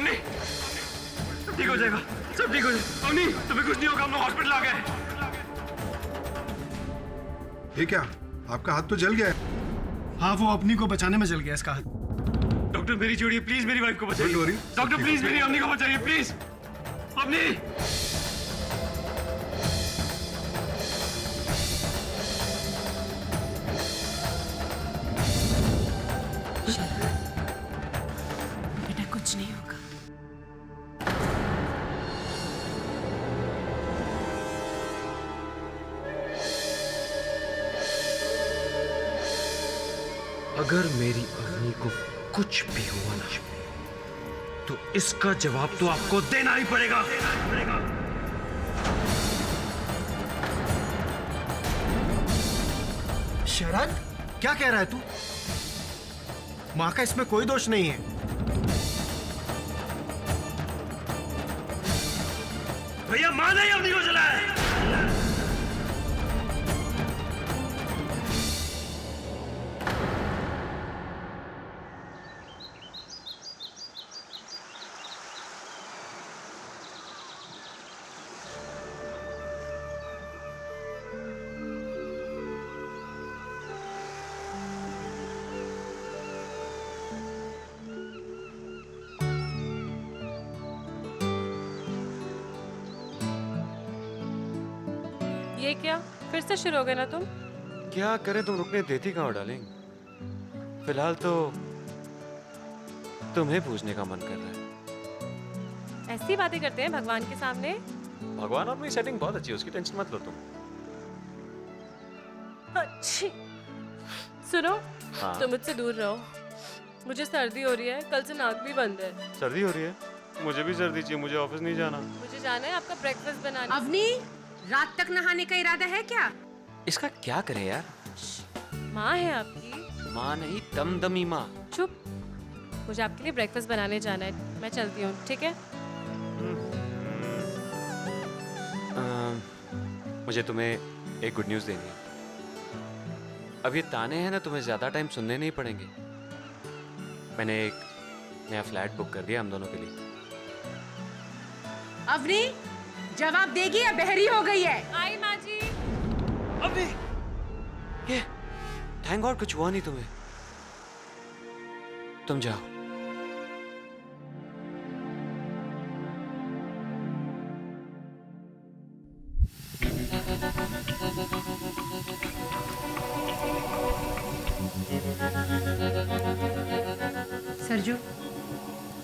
अवनी, सब ठीक हो जाएगा, सब ठीक हो जाएगा। अवनी, तुम्हें कुछ नहीं होगा, हम लोग हॉस्पिटल आ गए। ये क्या, आपका हाथ तो जल गया है। हाँ, वो अपनी को बचाने में जल गया इसका हाथ। डॉक्टर मेरी छोड़िए प्लीज, मेरी वाइफ को बचाइए। डॉक्टर प्लीज मेरी अवनी को बचाइए प्लीज। अवनी, बेटा कुछ नहीं होगा। अगर मेरी अवनी को कुछ भी हुआ ना तो इसका जवाब तो आपको देना ही पड़ेगा। शरद, क्या कह रहा है तू? माँ का इसमें कोई दोष नहीं है। भैया मां ने अवनी को जलाया है। ये क्या फिर से शुरू हो गए ना तुम? क्या करें, तुम रुकने देती कहाँ हो डार्लिंग? फिलहाल तो तुम्हें पूछने का मन कर रहा है। ऐसी बातें करते हैं भगवान के सामने? भगवान अपनी सेटिंग बहुत अच्छी है, उसकी टेंशन मत लो तुम। अच्छी। सुनो, हाँ? तुम मुझसे दूर रहो, मुझे सर्दी हो रही है, कल से नाक भी बंद है। सर्दी हो रही है? मुझे भी सर्दी चाहिए, मुझे ऑफिस नहीं जाना। मुझे जाना है आपका ब्रेकफास्ट बनाने। अवनी, रात तक नहाने का इरादा है क्या? इसका क्या करें यार? माँ है आपकी। माँ नहीं, दमदमी माँ। चुप, मुझे आपके लिए ब्रेकफास्ट बनाने जाना है, मैं चलती हूँ, ठीक है? मुझे तुम्हें एक गुड न्यूज़ देनी है। अब ये ताने हैं ना, तुम्हें ज़्यादा टाइम सुनने नहीं पड़ेंगे। मैंने एक नया फ्लैट बुक कर दिया हम दोनों के लिए। अवनी, जवाब देगी या बहरी हो गई है? आई माँ जी। अबे ये थैंक गॉड कुछ हुआ नहीं तुम्हें। तुम जाओ। सरजू,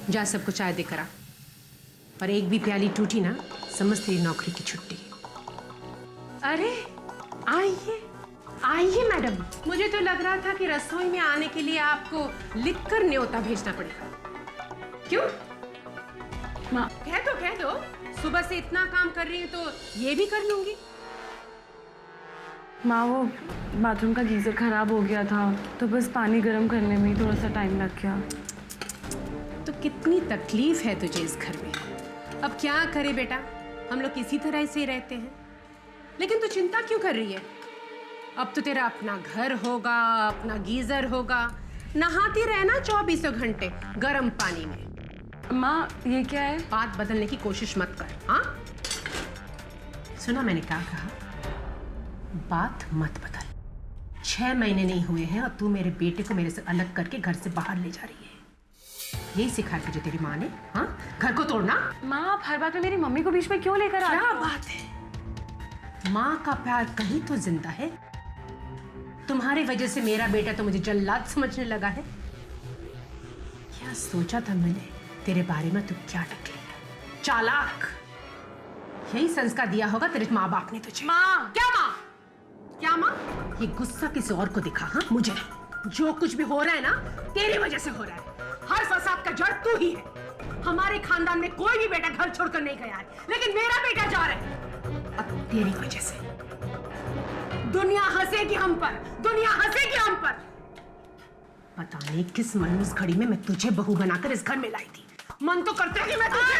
जा सबको चाय दे करा, और एक भी प्याली टूटी ना समझ तेरी नौकरी की छुट्टी। अरे आइए आइए मैडम, मुझे तो लग रहा था कि रसोई में आने के लिए आपको लिखकर न्योता भेजना पड़ेगा। क्यों? माँ कह दो, सुबह से इतना काम कर रही हूँ तो ये भी कर लूंगी। माँ, वो बाथरूम का गीज़र खराब हो गया था तो बस पानी गर्म करने में ही थोड़ा सा टाइम लग गया। तो कितनी तकलीफ है तुझे इस घर में। अब क्या करे बेटा, हम लोग किसी तरह से ही रहते हैं। लेकिन तू चिंता क्यों कर रही है? अब तो तेरा अपना घर होगा, अपना गीजर होगा, नहाती रहना 24 घंटे गर्म पानी में। माँ, ये क्या है? बात बदलने की कोशिश मत कर। हाँ, सुना मैंने क्या कहा? बात मत बदल। 6 महीने नहीं हुए हैं और तू मेरे बेटे को मेरे से अलग करके घर से बाहर ले जा रही है। यही सिखाया तुझे तेरी माँ ने? हाँ, घर को तोड़ना। माँ, आप हर बात में मेरी मम्मी को बीच में क्यों लेकर आ रही हो? क्या बात है, माँ का प्यार कहीं तो जिंदा है। तुम्हारी वजह से मेरा बेटा तो मुझे जल्लाद समझने लगा है। क्या सोचा था मैंने तेरे बारे में? तू क्या निकली चालाक। यही संस्कार दिया होगा तेरे माँ बाप ने तुझे। माँ! क्या माँ? क्या माँ? ये गुस्सा किसी और को दिखा? हाँ, मुझे जो कुछ भी हो रहा है ना तेरी वजह से हो रहा है। हर फसाद का जड़ तू ही है। हमारे खानदान में कोई भी बेटा घर छोड़कर नहीं गया है, लेकिन मेरा बेटा जा रहा है अब तेरी वजह से। दुनिया हंसेगी हम पर, दुनिया हंसेगी हम पर। पता नहीं किस मनूस घड़ी में मैं तुझे बहू बनाकर इस घर में लाई थी। मन तो करता है कि मैं तुझे।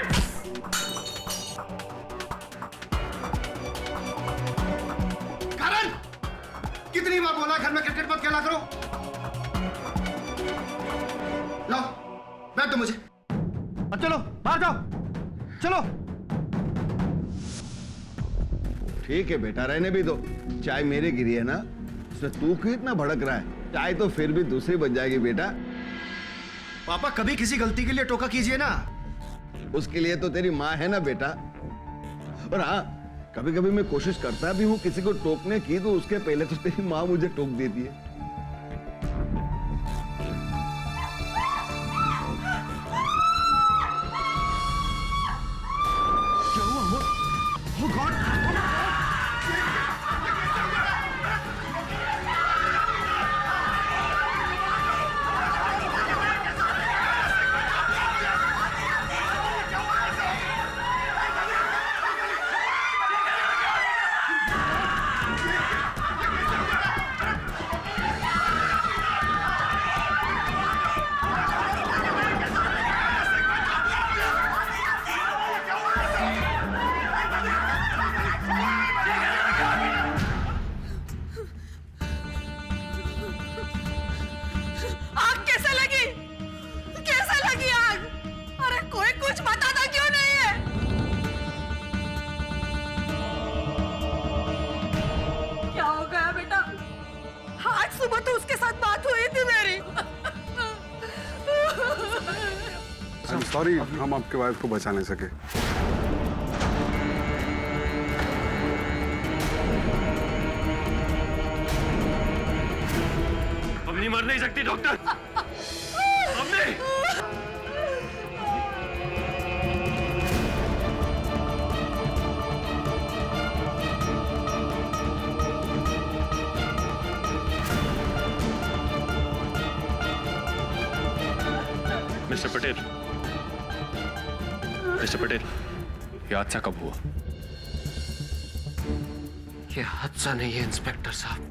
करण, कितनी बार बोला घर में क्रिकेट मत खेला करो। लाओ बैठ दो मुझे। अब चलो बाहर जाओ, चलो। ठीक है बेटा, रहने भी दो। चाय मेरे गिरी है ना, उसमें तू क्यों इतना भड़क रहा है? चाय तो फिर भी दूसरी बन जाएगी बेटा। पापा कभी किसी गलती के लिए टोका कीजिए ना। उसके लिए तो तेरी माँ है ना बेटा। और हाँ, कभी कभी मैं कोशिश करता भी हूँ किसी को टोकने की, तो उसके पहले तो तेरी माँ मुझे टोक देती है। क्या हुआ? Oh God! आग कैसे लगी? कैसे लगी आग? अरे कोई कुछ बताता क्यों नहीं है? क्या हो गया बेटा? आज सुबह तो उसके साथ बात हुई थी मेरी। सॉरी, हम आपके वाइफ को बचा नहीं सके। अवनी मर नहीं सकती डॉक्टर। अवनी! मिस्टर पटेल, ये हादसा कब हुआ? ये हादसा नहीं है इंस्पेक्टर साहब,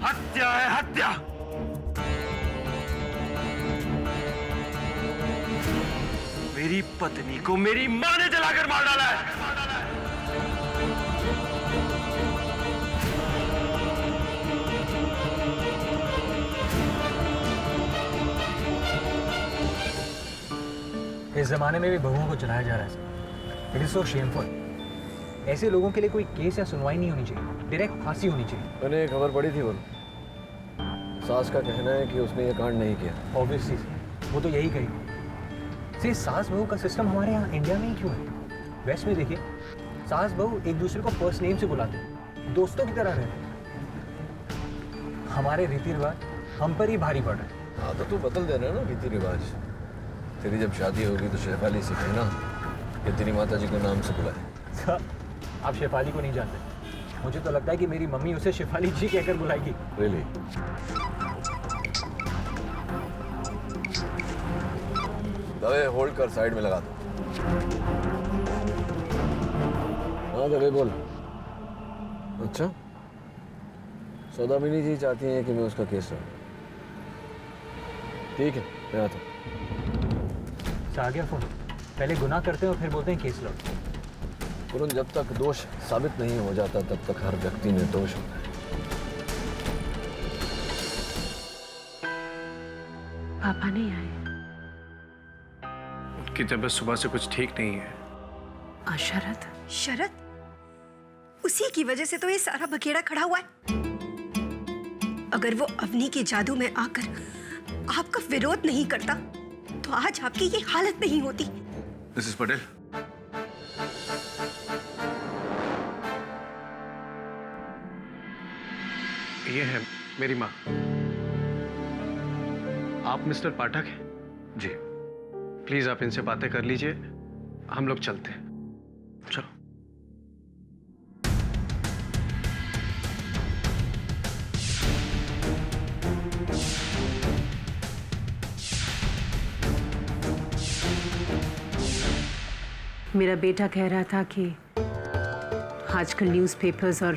हत्या है, हत्या। मेरी पत्नी को मेरी मां ने जलाकर मार डाला है। इस जमाने में भी बहुओं को जलाया जा रहा है। It is so shameful. ऐसे लोगों के लिए कोई केस या सुनवाई नहीं होनी चाहिए, डायरेक्ट फांसी होनी चाहिए। मैंने एक खबर पढ़ी थी, वो सास का कहना है कि उसने ये कांड नहीं किया। ऑब्वियसली वो तो यही कही। से सास बहू का सिस्टम हमारे यहाँ इंडिया में ही क्यों है? वेस्ट में देखिए, सास बहू एक दूसरे को फर्स्ट नेम से बुलाते हैं, दोस्तों की तरह रहते। हमारे रीति रिवाज हम पर ही भारी पड़ रहे हैं। हाँ तो तू बदल दे रहा है ना रीति रिवाज। तेरी जब शादी होगी तो शेफाली से कहना कि तेरी माता जी को नाम से बुलाए। आप शेफाली को नहीं जानते। मुझे तो लगता है कि मेरी मम्मी उसे शेफाली जी कहकर बुलाएगी। रियली? दवे होल्ड कर, साइड में लगा दो। हाँ दवे बोल। अच्छा, सौदामिनी जी चाहती हैं कि मैं उसका केस लूं। ठीक है, मैं आता हूँ। आ गया फोन। पहले गुनाह करते हैं और फिर बोलते हैं केस लड़ो। तुरंत जब तक दोष साबित नहीं हो जाता तब तक हर व्यक्ति निर्दोष होता है। पापा नहीं आए? उनकी तबीयत सुबह से कुछ ठीक नहीं है। और शरद? शरद? उसी की वजह से तो ये सारा बखेड़ा खड़ा हुआ है। अगर वो अवनी के जादू में आकर आपका विरोध नहीं करता तो आज आपकी ये हालत नहीं होती। मिसेस पटेल, ये है मेरी माँ। आप मिस्टर पाठक हैं? जी। प्लीज आप इनसे बातें कर लीजिए, हम लोग चलते हैं। चलो। मेरा बेटा कह रहा था कि आजकल न्यूज़पेपर्स और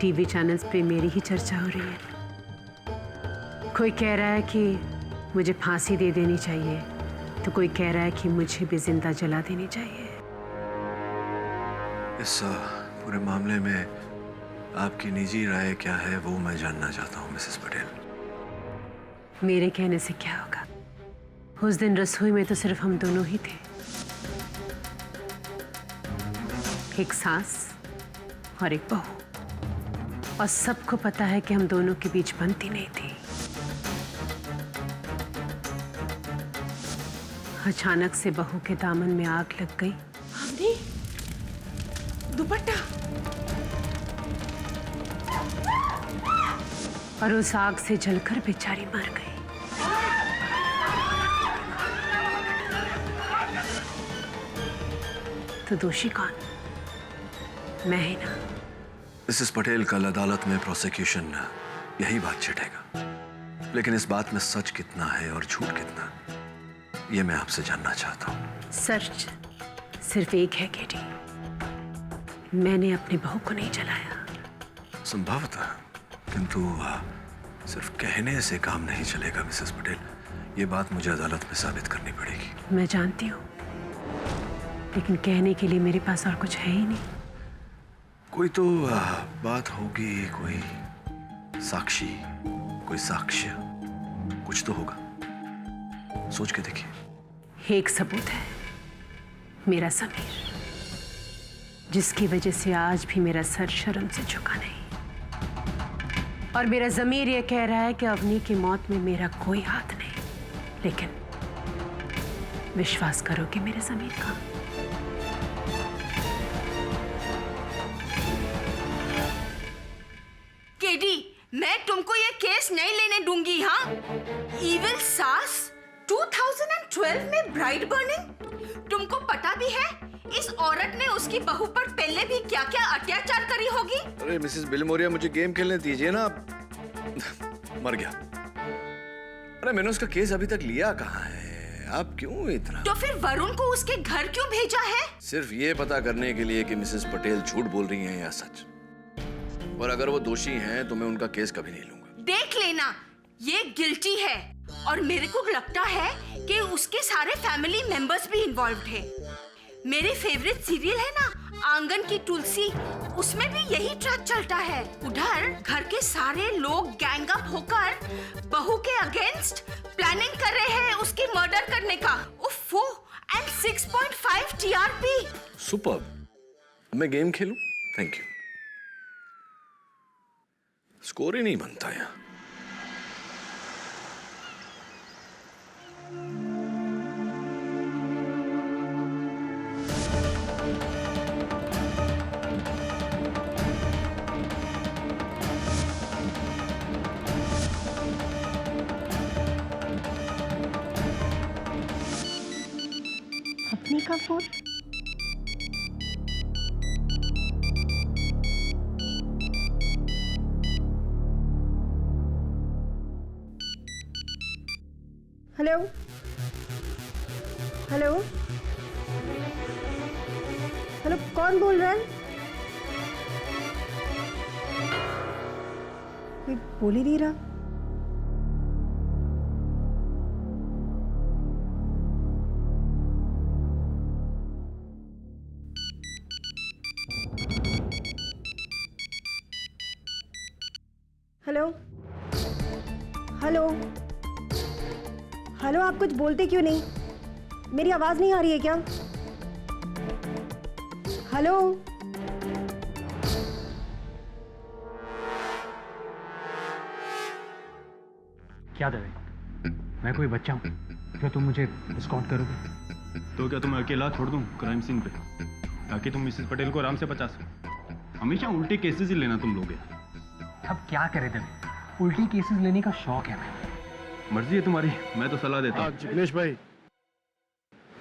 टीवी चैनल्स पे मेरी ही चर्चा हो रही है। कोई कह रहा है कि मुझे फांसी दे देनी चाहिए, तो कोई कह रहा है कि मुझे भी जिंदा जला देनी चाहिए। इस पूरे मामले में आपकी निजी राय क्या है वो मैं जानना चाहता हूँ मिसेस पटेल। मेरे कहने से क्या होगा? उस दिन रसोई में तो सिर्फ हम दोनों ही थे, एक सास और एक बहू, और सबको पता है कि हम दोनों के बीच बनती नहीं थी। अचानक से बहू के दामन में आग लग गई। हमने दुपट्टा, और उस आग से जलकर बेचारी मर गई। तो दोषी कौन? मैं ही ना। मिसेस पटेल, कल अदालत में प्रोसिक्यूशन यही बात छिड़ेगा, लेकिन इस बात में सच कितना है और झूठ कितना, ये मैं आपसे जानना चाहता हूँ। सच सिर्फ एक है केटी, मैंने अपनी बहू को नहीं जलाया। संभवतः, किंतु सिर्फ कहने से काम नहीं चलेगा मिसेस पटेल, ये बात मुझे अदालत में साबित करनी पड़ेगी। मैं जानती हूँ, लेकिन कहने के लिए मेरे पास और कुछ है ही नहीं। कोई तो बात होगी, कोई साक्षी, कोई साक्ष्य, कुछ तो होगा। सोच के देखिए। एक सबूत है, मेरा समीर, जिसकी वजह से आज भी मेरा सर शर्म से झुका नहीं, और मेरा ज़मीर ये कह रहा है कि अवनी की मौत में मेरा कोई हाथ नहीं। लेकिन विश्वास करोगे मेरे ज़मीर का? केडी, मैं तुमको ये केस नहीं लेने दूंगी। हाँ, इविल सास, 2012 में ब्राइड बर्निंग। तुमको पता भी है इस औरत ने उसकी बहू पर पहले भी क्या क्या अत्याचार करी होगी? अरे मिसेस बिलमोरिया, मुझे गेम खेलने दीजिए ना। मर गया। अरे मैंने उसका केस अभी तक लिया कहाँ है? आप क्यों इतना? तो फिर वरुण को उसके घर क्यों भेजा है? सिर्फ ये पता करने के लिए कि मिसेस पटेल झूठ बोल रही हैं या सच। और अगर वो दोषी हैं तो मैं उनका केस कभी नहीं लूंगा। देख लेना, ये गिल्टी है, और मेरे को लगता है कि उसके सारे फैमिली मेंबर्स भी इन्वॉल्व्ड है। मेरे फेवरेट सीरियल है ना, आंगन की तुलसी, उसमें भी यही ट्रैक चलता है। उधर घर के सारे लोग गैंग अप होकर बहू के अगेंस्ट प्लानिंग कर रहे हैं उसकी मर्डर करने का। उफ़ो, एंड 6.5 TRP। सुपर्ब। मैं गेम खेलूं? Thank you. स्कोर ही नहीं बनता यहाँ। अपने का फोन? हेलो हेलो हेलो, कौन बोल रहा है? कोई बोल ही नहीं रहा। हेलो हेलो हेलो, आप कुछ बोलते क्यों नहीं? मेरी आवाज नहीं आ रही है क्या? हेलो क्या दवे? मैं कोई बच्चा हूँ? क्या तुम मुझे एस्कॉर्ट करोगे? तो क्या तुम्हें अकेला छोड़ दूं क्राइम सीन पे, ताकि तुम मिसेस पटेल को आराम से बचा सको? हमेशा उल्टे केसेस ही लेना तुम लोग। अब क्या करे दवे, उल्टी केसेस लेने का शौक है। मर्जी है तुम्हारी, मैं तो सलाह देता हूँ। जिग्नेश भाई,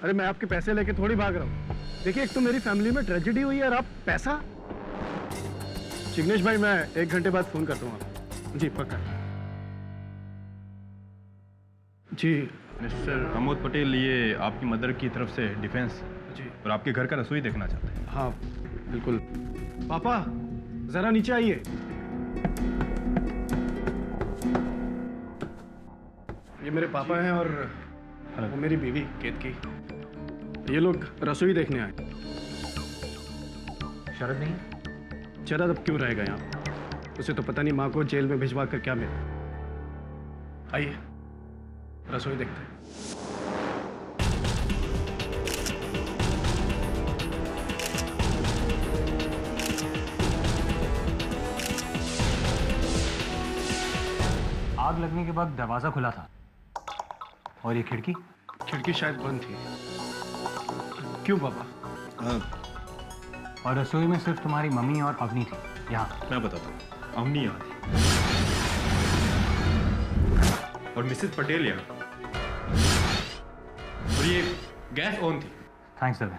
अरे मैं आपके पैसे लेके थोड़ी भाग रहा हूँ। देखिए, एक तो मेरी फैमिली में ट्रेजेडी हुई है और आप पैसा। जिग्नेश भाई, मैं 1 घंटे बाद फोन करता हूँ आपको। जी पक्का। जी मिस्टर प्रमोद पटेल, ये आपकी मदर की तरफ से डिफेंस जी, और आपके घर का रसोई देखना चाहते हैं। हाँ बिल्कुल। पापा जरा नीचे आइए। ये मेरे पापा हैं और वो मेरी बीवी केतकी। ये लोग रसोई देखने आए। शरद नहीं? शरद अब क्यों रहेगा यहाँ? उसे तो पता नहीं माँ को जेल में भिजवा कर क्या मिला। आइए रसोई देखते हैं। आग लगने के बाद दरवाजा खुला था और ये खिड़की खिड़की शायद बंद थी। क्यों पापा? हाँ। और रसोई में सिर्फ तुम्हारी मम्मी और अवनी थी। यहाँ मैं बताता हूँ, अवनी यहाँ थी और मिसेस पटेल यहाँ, और ये गैस ऑन थी। थैंक्स दवे।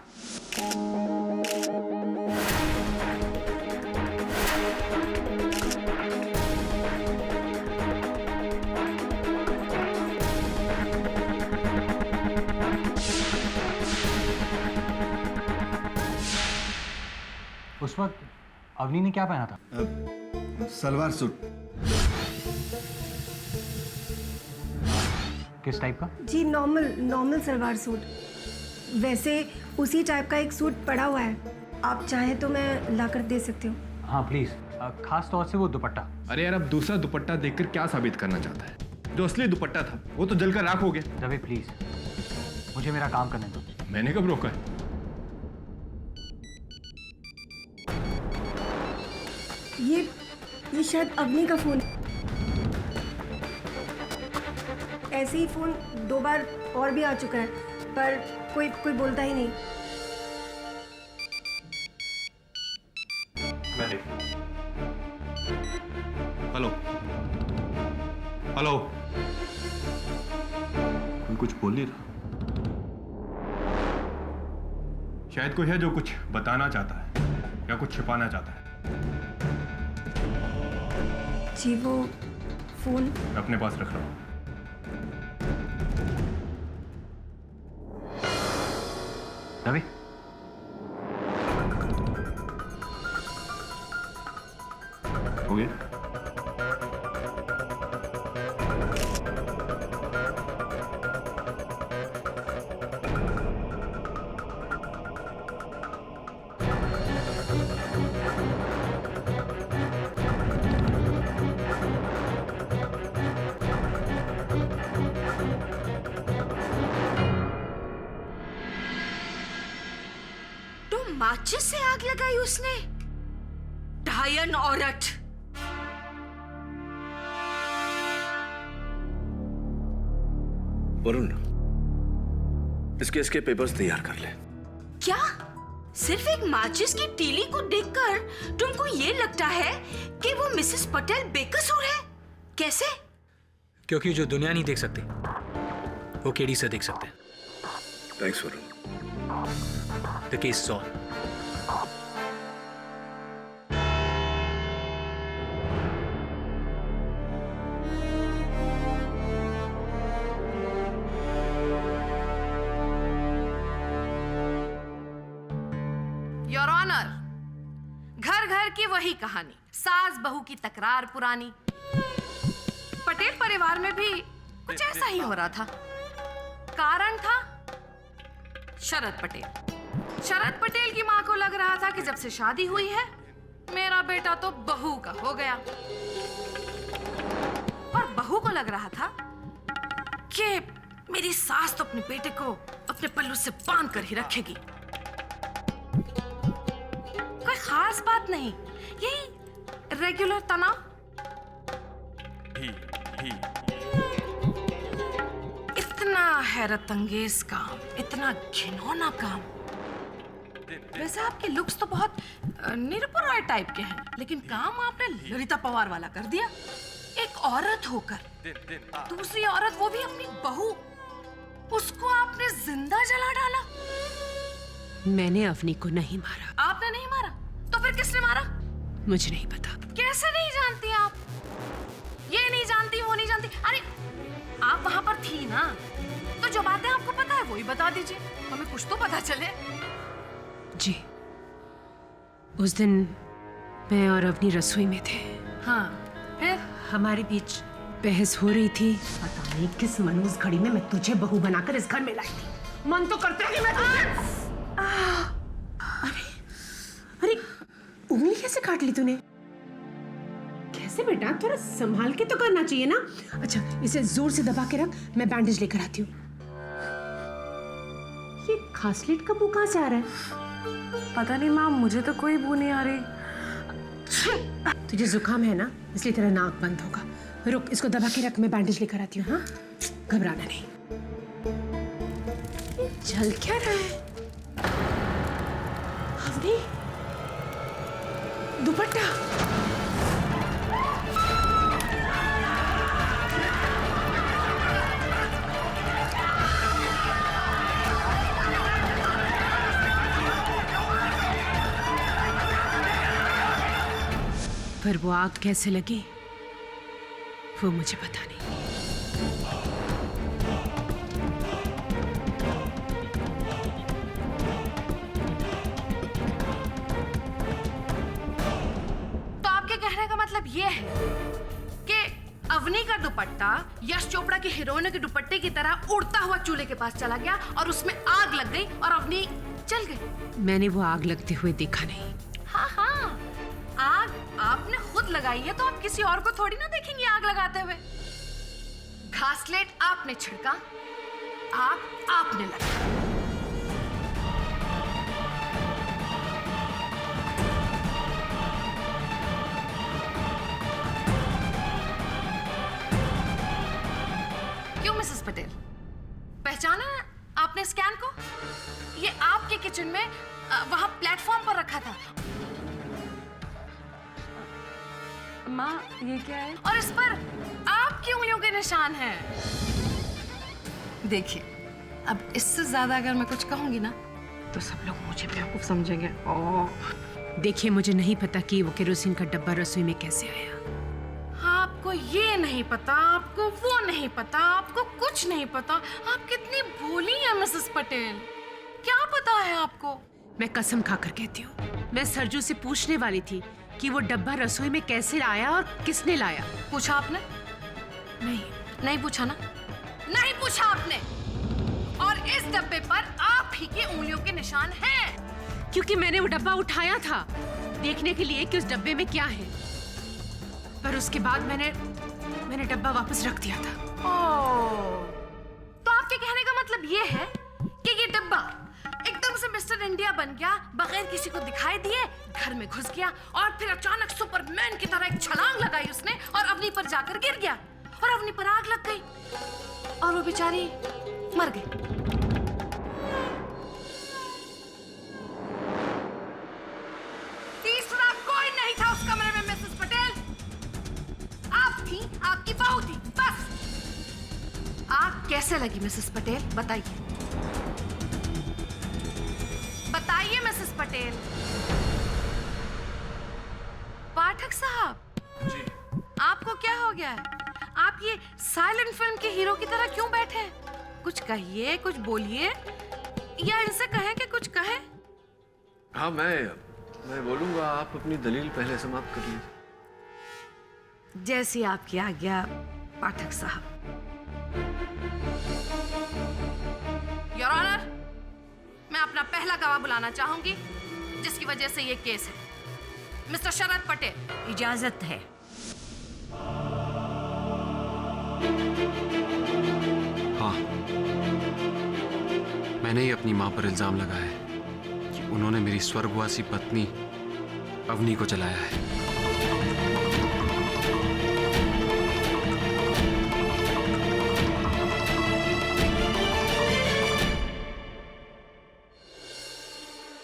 उस वक्त अवनी ने क्या पहना था? सलवार सूट। किस टाइप का? जी नॉर्मल सलवार सूट। वैसे उसी टाइप का एक सूट पड़ा हुआ है, आप चाहे तो मैं लाकर दे सकती हूँ। हाँ प्लीज, खास तौर से वो दुपट्टा। अरे यार, अब दूसरा दुपट्टा देखकर क्या साबित करना चाहता है? जो असली दुपट्टा था वो तो जलकर राख हो गया। दवे प्लीज, मुझे मेरा काम करने दो। मैंने कब रोका है? ये शायद अवनी का फोन। ऐसे ही फोन 2 बार और भी आ चुका है, पर कोई बोलता ही नहीं। हेलो हेलो, कोई कुछ बोल नहीं रहा। शायद कोई है जो कुछ बताना चाहता है या कुछ छिपाना चाहता है। जी वो फोन मैं अपने पास रख रहा हूँ। रवि, हो गया? माचिस से आग लगाई उसने? डायन औरत। वरुण, इस केस के पेपर्स तैयार कर ले। क्या सिर्फ एक माचिस की तीली को देखकर तुमको ये लगता है कि वो मिसेस पटेल बेकसूर है? कैसे? क्योंकि जो दुनिया नहीं देख सकती वो केडी से देख सकते हैं। Thanks Varun. The case is on. Your honour, घर घर की वही कहानी, सास बहू की तकरार पुरानी। पटेल परिवार में भी कुछ ऐसा ही हो रहा था। कारण था शरद पटेल की मां को लग रहा था कि जब से शादी हुई है मेरा बेटा तो बहू का हो गया, और बहू को लग रहा था कि मेरी सास तो अपने बेटे को अपने पल्लू से बांध कर ही रखेगी। कोई खास बात नहीं, यही रेगुलर तनाव। इतना हैरत अंगेज काम, इतना घिनौना काम। वैसे आपके लुक्स तो बहुत निरपुर रॉय टाइप के हैं, लेकिन काम आपने ललिता पवार वाला कर दिया। एक औरत होकर दूसरी औरत, वो भी अपनी बहू, उसको आपने जिंदा जला डाला। मैंने अवनी को नहीं मारा। आपने नहीं मारा तो फिर किसने मारा? मुझे नहीं पता। कैसे नहीं जानती आप? ये नहीं जानती, वो नहीं जानती। अरे आप वहां पर थी ना, तो जो बातें आपको पता है वही बता दीजिए, हमें कुछ तो पता चले। जी, उस दिन मैं और अवनी रसोई में थे। हाँ, फिर हमारे बीच बहस हो रही थी। पता नहीं किस मनूस घड़ी में मैं तुझे बहू बनाकर इस घर में लाई थी। मन तो करता है कि मैं अरे उंगली कैसे काट ली तूने? कैसे बेटा, थोड़ा संभाल के तो करना चाहिए ना। अच्छा, इसे जोर से दबा के रख, मैं बैंडेज लेकर आती हूँ। ये खासलेट का बू कहाँ से आ रहा है? पता नहीं माँ, मुझे तो कोई बू नहीं आ रही। तुझे जुकाम है ना, इसलिए तेरा नाक बंद होगा। रुक, इसको दबा के रख, मैं बैंडेज लेकर आती हूँ। हाँ, घबराना नहीं। चल क्या रहा है? अवनी, दुपट्टा। पर वो आग कैसे लगी वो मुझे पता नहीं। तो आपके कहने का मतलब ये है कि अवनी का दुपट्टा यश चोपड़ा की हीरोइन के दुपट्टे की तरह उड़ता हुआ चूल्हे के पास चला गया और उसमें आग लग गई और अवनी जल गई। मैंने वो आग लगते हुए देखा नहीं। हाँ हाँ, आग आपने खुद लगाई है तो आप किसी और को थोड़ी ना देखेंगे आग लगाते हुए। घासलेट आपने छिड़का, आग आपने लगाई। क्यों मिसेस पटेल, पहचाना आपने स्कैन को? ये आपके किचन में वहां प्लेटफॉर्म पर रखा था। माँ, ये क्या है? और इस पर आपकी उंगलियों के निशान हैं। देखिए, अब इससे ज्यादा अगर मैं कुछ कहूंगी ना तो सब लोग मुझे बेवकूफ समझेंगे। ओह, देखिए, मुझे नहीं पता कि वो केरोसिन का डब्बा रसोई में कैसे आया। आपको ये नहीं पता, आपको वो नहीं पता, आपको कुछ नहीं पता। आप कितनी भोली हैं मिसेस पटेल। क्या पता है आपको? मैं कसम खाकर कहती हूँ, मैं सरजू से पूछने वाली थी कि वो डब्बा रसोई में कैसे आया और किसने लाया। पूछा आपने? नहीं पूछा ना? नहीं पूछा आपने। और इस डब्बे पर आप ही की उंगलियों के निशान हैं। क्योंकि मैंने वो डब्बा उठाया था देखने के लिए कि उस डब्बे में क्या है, पर उसके बाद मैंने डब्बा वापस रख दिया था। ओह, तो आपके कहने का मतलब ये है कि ये डब्बा एकदम से मिस्टर इंडिया बन गया, बगैर किसी को दिखाई दिए घर में घुस गया और फिर अचानक सुपरमैन की तरह एक छलांग लगाई उसने और अवनी पर जाकर गिर गया और अवनी पर आग लग गई और वो बेचारी मर गई। तीसरा कोई नहीं था उस कमरे में मिसेस पटेल। आप थी, आपकी बहू थी, बस। आग कैसे लगी मिसेस पटेल, बताइए। बताइए मिसेस पटेल। पाठक साहब जी, आपको क्या हो गया है? आप ये साइलेंट फिल्म के हीरो की तरह क्यों बैठे हैं? कुछ कहिए, कुछ बोलिए, या इनसे कहें कि कुछ कहें। हाँ, मैं बोलूंगा। आप अपनी दलील पहले समाप्त कर लीजिए। जैसी आपकी आज्ञा पाठक साहब। योर ऑनर, मैं अपना पहला गवाह बुलाना चाहूंगी जिसकी वजह से ये केस है। मिस्टर शरद पटेल, इजाजत है। हाँ, मैंने ही अपनी मां पर इल्जाम लगाया है कि उन्होंने मेरी स्वर्गवासी पत्नी अवनी को जलाया है।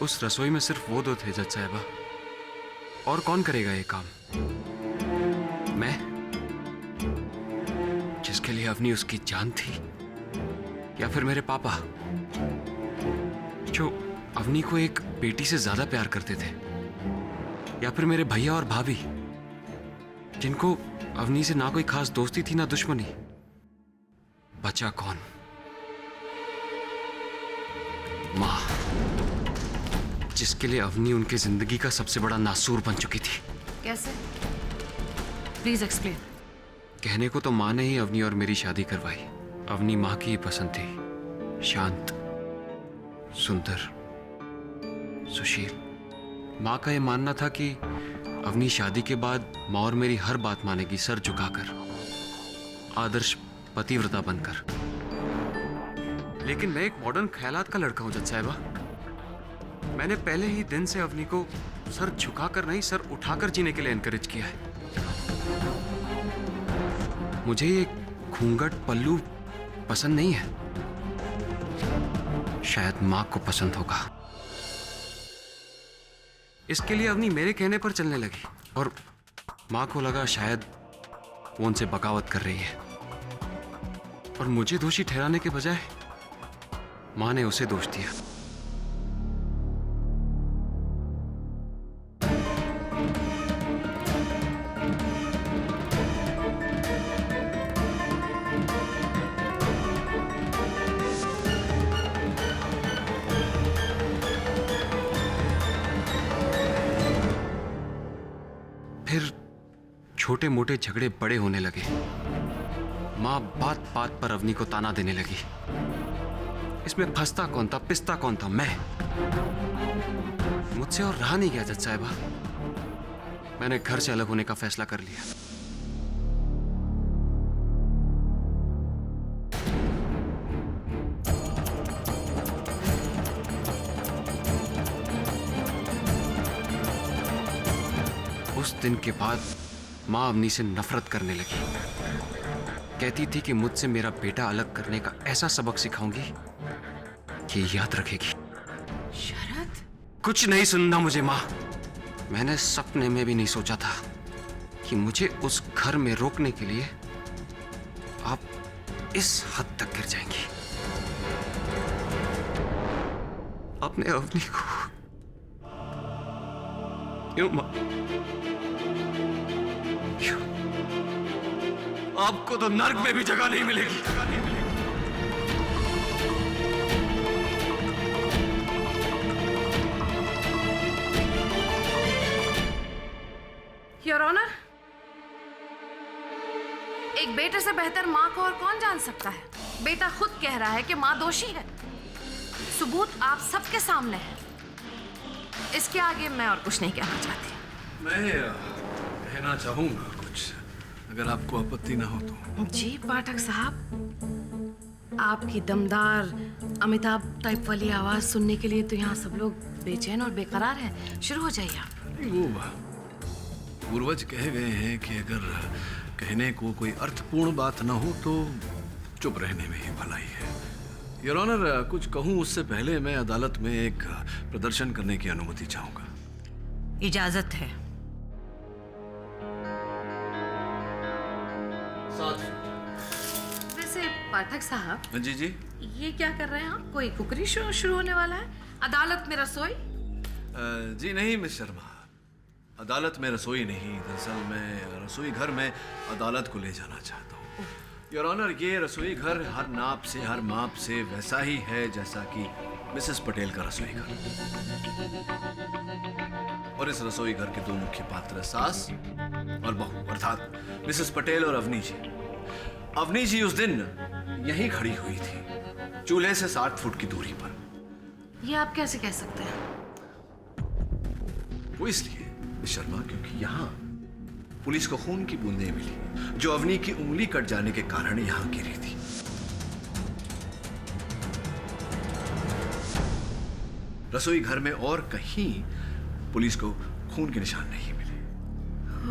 उस रसोई में सिर्फ वो दो थे जज साहिबा, और कौन करेगा ये काम? मैं, जिसके लिए अवनी उसकी जान थी, या फिर मेरे पापा जो अवनी को एक बेटी से ज्यादा प्यार करते थे, या फिर मेरे भैया और भाभी जिनको अवनी से ना कोई खास दोस्ती थी ना दुश्मनी। बचा कौन? मां, जिसके लिए अवनी उनकी जिंदगी का सबसे बड़ा नासूर बन चुकी थी। कैसे? Please explain. कहने को तो मां ने ही अवनी और मेरी शादी करवाई। अवनी मां की ही पसंद थी, शांत, सुंदर, सुशील। मां का यह मानना था कि अवनी शादी के बाद मां और मेरी हर बात मानेगी, सर झुकाकर, आदर्श पतिव्रता बनकर। लेकिन मैं एक मॉडर्न ख्यालात का लड़का हूं जज साहिबा। मैंने पहले ही दिन से अवनी को सर झुकाकर नहीं, सर उठाकर जीने के लिए एनकरेज किया है। मुझे ये घूंघट पल्लू पसंद नहीं है। शायद माँ को पसंद होगा, इसके लिए अवनी मेरे कहने पर चलने लगी और माँ को लगा शायद वो उनसे बगावत कर रही है और मुझे दोषी ठहराने के बजाय माँ ने उसे दोष दिया। फिर छोटे मोटे झगड़े बड़े होने लगे। माँ बात बात पर अवनी को ताना देने लगी। इसमें फंसता कौन था, पिसता कौन था? मैं। मुझसे और रहा नहीं गया जज साहिबा। मैंने घर से अलग होने का फैसला कर लिया। उस दिन के बाद माँ अवनी से नफरत करने लगी। कहती थी कि मुझसे मेरा बेटा अलग करने का ऐसा सबक सिखाऊंगी कि याद रखेगी। शरद, कुछ नहीं सुनना मुझे माँ। मैंने सपने में भी नहीं सोचा था कि मुझे उस घर में रोकने के लिए आप इस हद तक गिर जाएंगी। अपने अवनी को क्यों माँ? आपको तो नर्क में भी जगह नहीं मिलेगी। योर ऑनर, एक बेटे से बेहतर माँ को और कौन जान सकता है। बेटा खुद कह रहा है कि माँ दोषी है। सबूत आप सबके सामने है। इसके आगे मैं और कुछ नहीं कहना चाहती। मैं कहना चाहूंगा कुछ, अगर आपको आपत्ति ना हो तो। जी पाठक साहब, आपकी दमदार अमिताभ टाइप वाली आवाज सुनने के लिए तो यहाँ सब लोग बेचैन और बेकरार हैं। शुरू हो जाइए आप। वो पूर्वज कह गए हैं कि अगर कहने को कोई अर्थपूर्ण बात ना हो तो चुप रहने में ही भलाई है। योर ऑनर, कुछ कहूँ उससे पहले मैं अदालत में एक प्रदर्शन करने की अनुमति चाहूंगा। इजाजत है। वैसे पाठक साहब। जी जी। ये क्या कर रहे हैं आप? कोई कुकरी शो शुरू होने वाला है? अदालत में रसोई? जी नहीं मिस शर्मा, अदालत में रसोई नहीं। दरअसल मैं रसोई घर में अदालत को ले जाना चाहता हूँ। योर ऑनर, ये रसोई घर हर नाप से, हर माप से वैसा ही है जैसा कि मिसेस पटेल का रसोई घर। और इस रसोई घर के दो मुख्य पात्र सास और बहू, अर्थात मिसेस पटेल और अवनी जी। अवनी जी उस दिन यहीं खड़ी हुई थी, चूल्हे से 60 फुट की दूरी पर। ये आप कैसे कह सकते हैं? वो इसलिए मिस शर्मा क्योंकि यहाँ पुलिस को खून की बूंदें मिली जो अवनी की उंगली कट जाने के कारण यहाँ गिरी थी। रसोई घर में और कहीं पुलिस को खून के निशान नहीं मिले।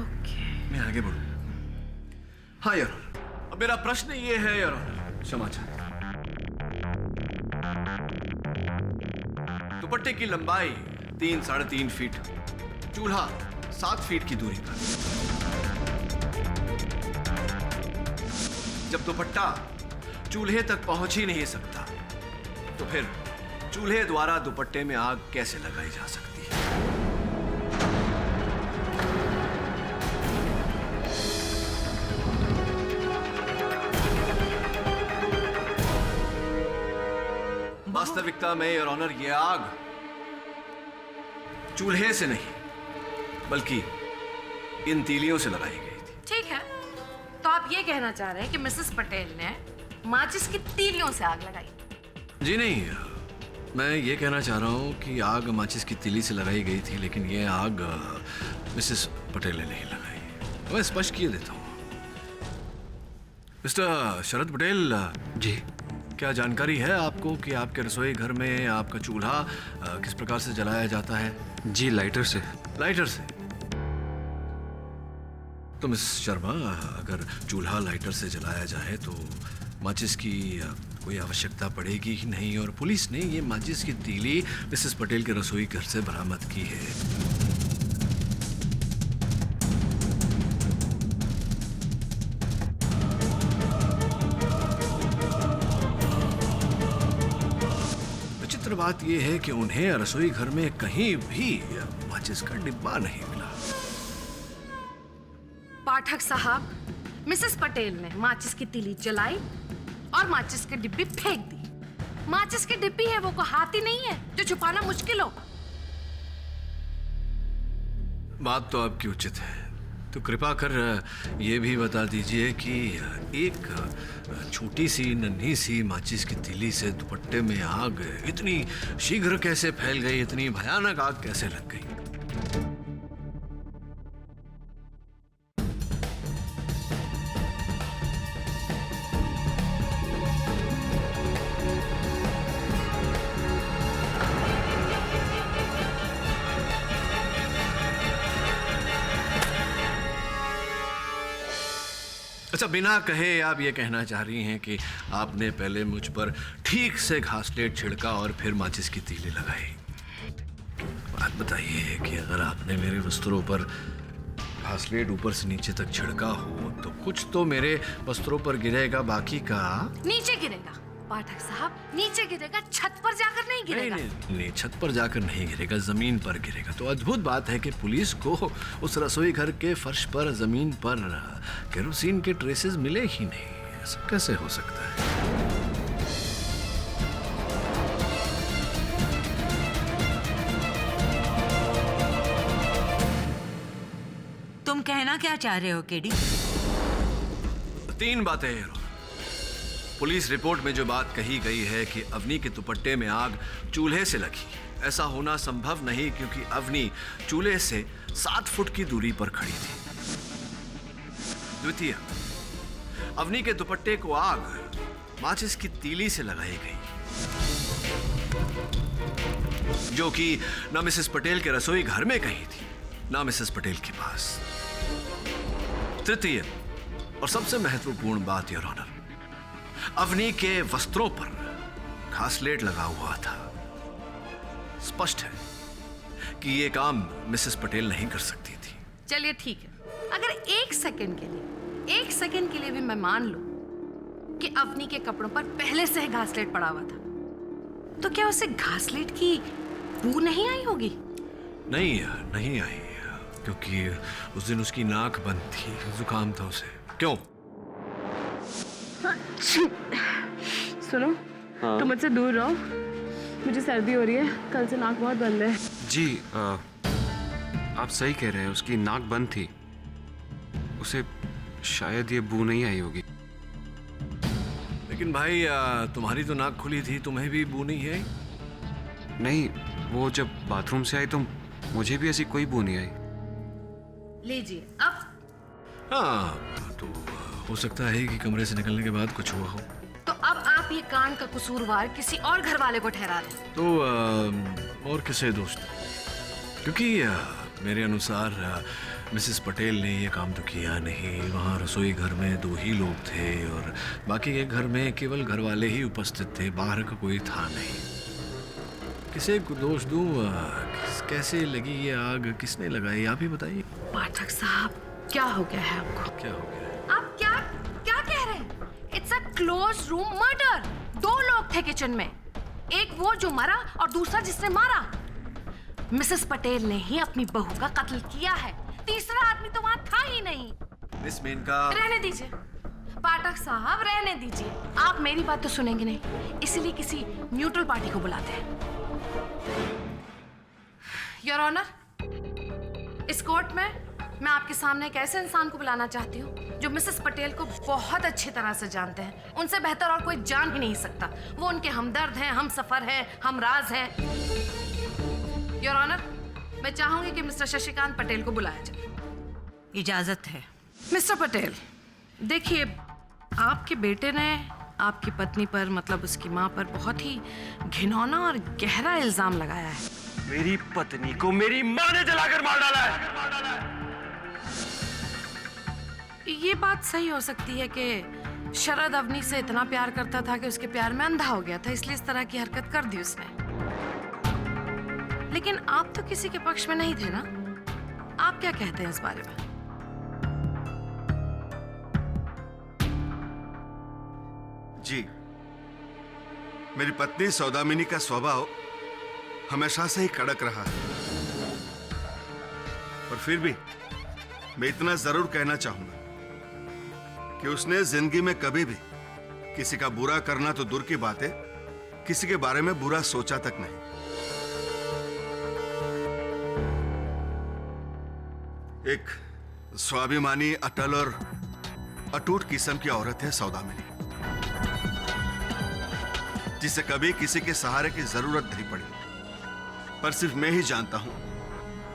ओके। मैं आगे बढ़ूं? हाँ योर ऑनर, अब मेरा प्रश्न ये है योर ऑनर, क्षमा चाहता हूं। दुपट्टे की लंबाई 3-3.5 फीट, चूल्हा 7 फीट की दूरी पर। जब दुपट्टा चूल्हे तक पहुंच ही नहीं सकता तो फिर चूल्हे द्वारा दुपट्टे में आग कैसे लगाई जा सकती है? वास्तविकता में योर ऑनर, ये आग चूल्हे से नहीं बल्कि इन तीलियों से लगाई गई थी। ठीक है, तो आप ये कहना चाह रहे हैं कि मिसेस पटेल ने माचिस की तीलियों से आग लगाई? जी नहीं, मैं ये कहना चाह रहा हूँ कि आग माचिस की तीली से लगाई गई थी, लेकिन ये आग मिसेस पटेल ने नहीं लगाई। मैं स्पष्ट किए देता हूँ। मिस्टर शरद पटेल जी, क्या जानकारी है आपको कि आपके रसोई घर में आपका चूल्हा किस प्रकार से जलाया जाता है? जी लाइटर से। लाइटर से? तो मिस शर्मा, अगर चूल्हा लाइटर से जलाया जाए तो माचिस की कोई आवश्यकता पड़ेगी ही नहीं, और पुलिस ने ये माचिस की तीली मिसेस पटेल के रसोई घर से बरामद की है। विचित्र बात यह है कि उन्हें रसोई घर में कहीं भी माचिस का डिब्बा नहीं मिला। पाठक साहब, मिसेस पटेल ने माचिस की तीली जलाई और माचिस की डिब्बी फेंक दी। माचिस की डिब्बी है, वो को हाथ ही नहीं है जो छुपाना मुश्किल हो। बात तो आपकी उचित है, तो कृपा कर ये भी बता दीजिए कि एक छोटी सी नन्ही सी माचिस की तीली से दुपट्टे में आग इतनी शीघ्र कैसे फैल गई, इतनी भयानक आग कैसे लग गई? अच्छा, बिना कहे आप ये कहना चाह रही हैं कि आपने पहले मुझ पर ठीक से घासलेट छिड़का और फिर माचिस की तीली लगाई। बात बताइए कि अगर आपने मेरे वस्त्रों पर घासलेट ऊपर से नीचे तक छिड़का हो तो कुछ तो मेरे वस्त्रों पर गिरेगा, बाकी का नीचे गिरेगा। पाठक साहब, नीचे गिरेगा, छत पर जाकर नहीं गिरेगा। नहीं, छत पर जाकर नहीं गिरेगा, जमीन पर गिरेगा। तो अद्भुत बात है कि पुलिस को उस रसोई घर के फर्श पर, जमीन पर केरोसिन के ट्रेसेस मिले ही नहीं। ऐसा कैसे हो सकता है? तुम कहना क्या चाह रहे हो केडी? 3 बातें हैं। पुलिस रिपोर्ट में जो बात कही गई है कि अवनी के दुपट्टे में आग चूल्हे से लगी, ऐसा होना संभव नहीं, क्योंकि अवनी चूल्हे से 7 फुट की दूरी पर खड़ी थी। द्वितीय, अवनी के दुपट्टे को आग माचिस की तीली से लगाई गई, जो कि न मिसेस पटेल के रसोई घर में कहीं थी, न मिसेस पटेल के पास। तृतीय और सबसे महत्वपूर्ण बात, योर ऑनर, अवनी के वस्त्रों पर घासलेट लगा हुआ था। स्पष्ट है कि यह काम मिसेस पटेल नहीं कर सकती थी। चलिए ठीक है, अगर एक सेकंड के लिए भी मैं मान लूं कि अवनी के कपड़ों पर पहले से ही घासलेट पड़ा हुआ था, तो क्या उसे घासलेट की बू नहीं आई होगी? नहीं आई, क्योंकि उस दिन उसकी नाक बंद थी, जुकाम था उसे। क्यों? सुनो, तुम मुझसे दूर रहो, मुझे सर्दी हो रही है, कल से नाक बहुत बंद है। जी, आप सही कह रहे हैं, उसकी नाक बंद थी, उसे शायद ये बू नहीं आई होगी। लेकिन भाई, तुम्हारी तो नाक खुली थी, तुम्हें भी बू नहीं है? नहीं, वो जब बाथरूम से आई तो मुझे भी ऐसी कोई बू नहीं आई। लीजिए अब। हाँ, तो हो सकता है कि कमरे से निकलने के बाद कुछ हुआ हो। तो अब आप ये कांड का कसूरवार किसी और घर वाले को ठहरा दें। तो और किसे दोस्त? क्योंकि मेरे अनुसार मिसेस पटेल ने ये काम तो किया नहीं। वहाँ रसोई घर में 2 ही लोग थे और बाकी के घर में केवल घर वाले ही उपस्थित थे, बाहर का कोई था नहीं। किसे दोष दूं? कैसे लगी ये आग, किसने लगाई, आप ही बताइए। पाठक साहब, क्या हो गया है आपको? क्या हो गया? आप क्या कह रहे हैं? It's a close room murder. 2 लोग थे किचन में, एक वो जो मरा और दूसरा जिसने मारा। मिसेस पटेल ने ही अपनी बहू का कत्ल किया है, तीसरा आदमी तो वहां था ही नहीं। मिस मेनका, रहने दीजिए पाठक साहब, रहने दीजिए। आप मेरी बात तो सुनेंगे नहीं, इसलिए किसी न्यूट्रल पार्टी को बुलाते हैं। योर ऑनर, इस कोर्ट में मैं आपके सामने एक ऐसे इंसान को बुलाना चाहती हूँ जो मिसेस पटेल को बहुत अच्छी तरह से जानते हैं। उनसे बेहतर और कोई जान ही नहीं सकता। वो उनके हमदर्द हैं, हम सफर हैं, हम राज हैं। योर ऑनर, मैं चाहूंगी कि मिस्टर शशिकांत पटेल को बुलाया जाए। इजाजत है। मिस्टर पटेल, देखिए, आपके बेटे ने आपकी पत्नी पर, मतलब उसकी माँ पर, बहुत ही घिनौना और गहरा इल्जाम लगाया है। मेरी पत्नी को मेरी माँ ने जलाकर मार डाला है। ये बात सही हो सकती है कि शरद अवनी से इतना प्यार करता था कि उसके प्यार में अंधा हो गया था, इसलिए इस तरह की हरकत कर दी उसने। लेकिन आप तो किसी के पक्ष में नहीं थे ना, आप क्या कहते हैं इस बारे में? जी, मेरी पत्नी सौदामिनी का स्वभाव हमेशा से ही कड़क रहा है, और फिर भी मैं इतना जरूर कहना चाहूंगा कि उसने जिंदगी में कभी भी किसी का बुरा करना तो दूर की बात है, किसी के बारे में बुरा सोचा तक नहीं। एक स्वाभिमानी, अटल और अटूट किस्म की औरत है सौदामिनी, जिसे कभी किसी के सहारे की जरूरत नहीं पड़ी। पर सिर्फ मैं ही जानता हूं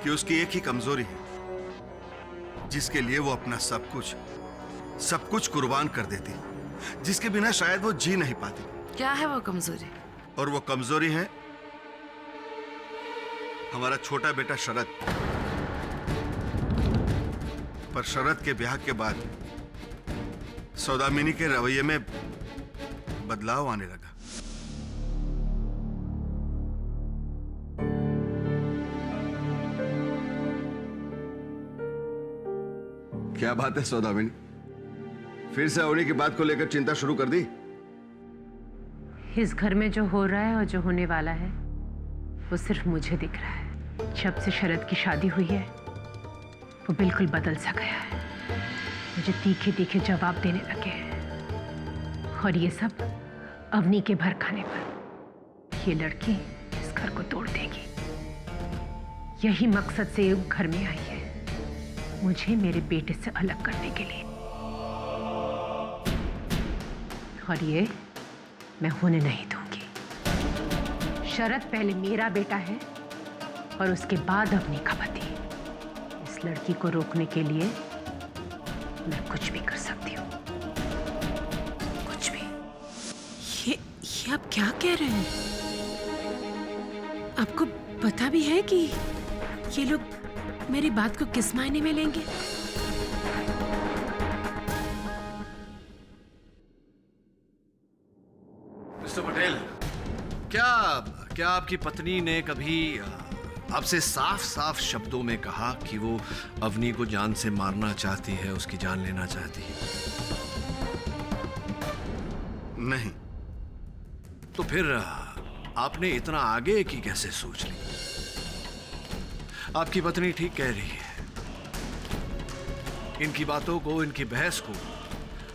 कि उसकी एक ही कमजोरी है, जिसके लिए वो अपना सब कुछ कुर्बान कर देती, जिसके बिना शायद वो जी नहीं पाती। क्या है वो कमजोरी? और वो कमजोरी है हमारा छोटा बेटा शरद। पर शरद के ब्याह के बाद सौदामिनी के रवैये में बदलाव आने लगा। क्या बात है सौदामिनी, फिर से अवनी की बात को लेकर चिंता शुरू कर दी? इस घर में जो हो रहा है और जो होने वाला है वो सिर्फ मुझे दिख रहा है। जब से शरद की शादी हुई है वो बिल्कुल बदल सा गया है, मुझे तीखे तीखे जवाब देने लगे हैं, और ये सब अवनी के भर खाने पर। ये लड़की इस घर को तोड़ देगी, यही मकसद से ये घर में आई है, मुझे मेरे बेटे से अलग करने के लिए। और ये मैं होने नहीं दूंगी। शरद पहले मेरा बेटा है और उसके बाद अवनी का पति। इस लड़की को रोकने के लिए मैं कुछ भी कर सकती हूँ, कुछ भी। ये आप क्या कह रहे हैं? आपको पता भी है कि ये लोग मेरी बात को किस मायने में लेंगे? मिस्टर पटेल, क्या आपकी पत्नी ने कभी आपसे साफ साफ शब्दों में कहा कि वो अवनी को जान से मारना चाहती है, उसकी जान लेना चाहती है? नहीं। तो फिर आपने इतना आगे की कैसे सोच ली? आपकी पत्नी ठीक कह रही है। इनकी बातों को, इनकी बहस को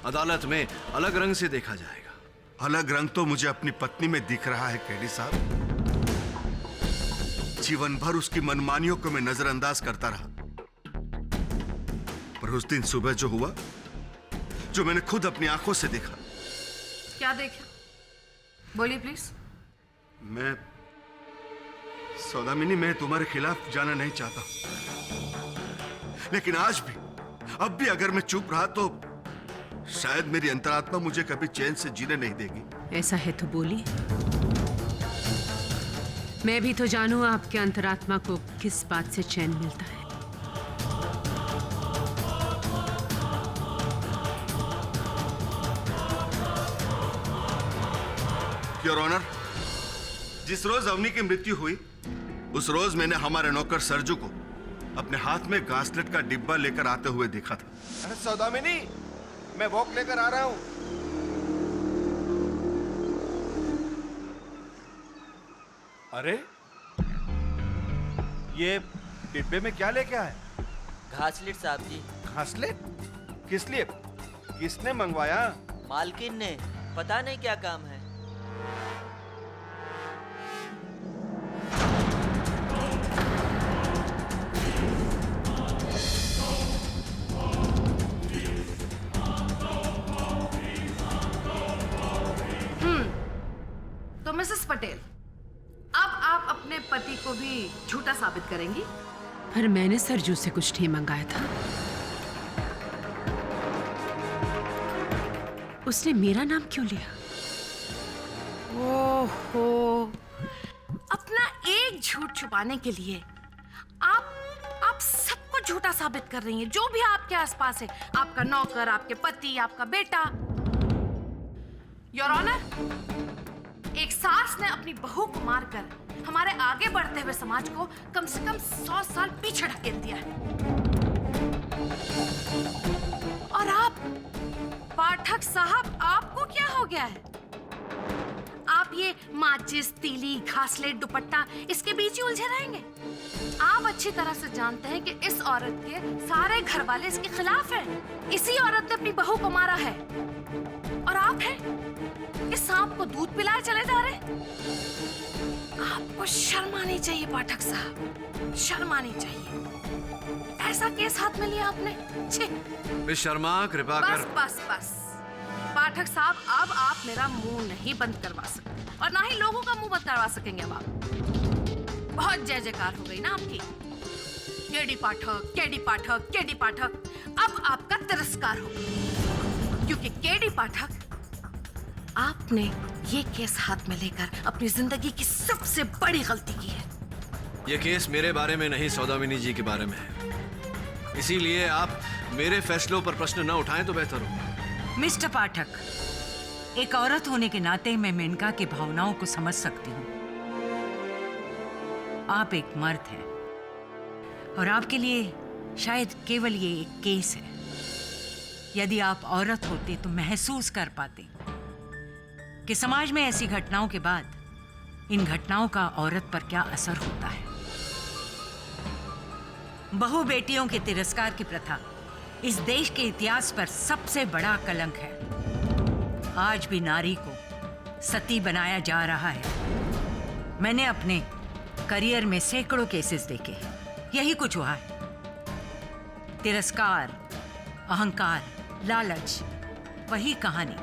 अदालत में अलग रंग से देखा जाएगा। अलग रंग तो मुझे अपनी पत्नी में दिख रहा है केडी साहब। जीवन भर उसकी मनमानियों को मैं नजरअंदाज करता रहा, पर उस दिन सुबह जो हुआ, जो मैंने खुद अपनी आंखों से देखा। क्या देखा? बोलिए प्लीज। मैं सौदामिनी, मैं तुम्हारे खिलाफ जाना नहीं चाहता, लेकिन आज भी, अब भी अगर मैं चुप रहा तो शायद मेरी अंतरात्मा मुझे कभी चैन से जीने नहीं देगी। ऐसा है तो बोलिए, मैं भी तो जानूं आपके अंतरात्मा को किस बात से चैन मिलता है। योर ऑनर, जिस रोज अवनी की मृत्यु हुई, उस रोज मैंने हमारे नौकर सरजू को अपने हाथ में घासलेट का डिब्बा लेकर आते हुए देखा था। अरे सौदामिनी, मैं वॉक लेकर आ रहा हूं। अरे ये डिब्बे में क्या लेके आए? घासलेट साहब जी। घासलेट? किस लिए? किसने मंगवाया? मालकिन ने, पता नहीं क्या काम है। तो मिसेस पटेल, अब आप अपने पति को भी झूठा साबित करेंगी? पर मैंने सरजू से कुछ नहीं मंगाया था। उसने मेरा नाम क्यों लिया? ओहो, अपना एक झूठ छुपाने के लिए आप सबको झूठा साबित कर रही हैं, जो भी आपके आसपास है, आपका नौकर, आपके पति, आपका बेटा। योर ऑनर, एक सास ने अपनी बहू को मारकर हमारे आगे बढ़ते हुए समाज को कम से कम 100 साल पीछे ढकेल दिया है। और आप पाठक साहब, आपको क्या हो गया है? आप ये माचिस, तीली, घासलेट, दुपट्टा, इसके बीच ही उलझे रहेंगे? आप अच्छी तरह से जानते हैं कि इस औरत के सारे घर वाले इसके खिलाफ हैं। इसी औरत ने अपनी बहू को मारा है और आप हैं इस सांप को दूध पिलाए चले जा रहे हैं। आपको शर्म आनी चाहिए पाठक साहब, शर्म आनी चाहिए। ऐसा केस हाथ में लिया आपने? छी। मिस शर्मा, कृपा कर। बस पाठक साहब, अब आप मेरा मुंह नहीं बंद करवा सकते और ना ही लोगों का मुंह बंद करवा सकेंगे। अब आप बहुत जय जयकार हो गई ना आपकी। केडी पाठक, केडी पाठक, केडी पाठक। अब आपका तिरस्कार होगा, क्योंकि केडी पाठक, आपने ये केस हाथ में लेकर अपनी जिंदगी की सबसे बड़ी गलती की है। ये केस मेरे बारे में नहीं, सौदामिनी जी के बारे में है। इसीलिए आप मेरे फैसलों पर प्रश्न न उठाएं तो बेहतर होगा। मिस्टर पाठक, एक औरत होने के नाते मैं मेनका की भावनाओं को समझ सकती हूँ। आप एक मर्द हैं और आपके लिए शायद केवल ये एक केस है। यदि आप औरत होते तो महसूस कर पाते कि समाज में ऐसी घटनाओं के बाद इन घटनाओं का औरत पर क्या असर होता है। बहु बेटियों के तिरस्कार की प्रथा इस देश के इतिहास पर सबसे बड़ा कलंक है। आज भी नारी को सती बनाया जा रहा है। मैंने अपने करियर में सैकड़ों केसेस देखे हैं, यही कुछ हुआ है। तिरस्कार, अहंकार, लालच, वही कहानी।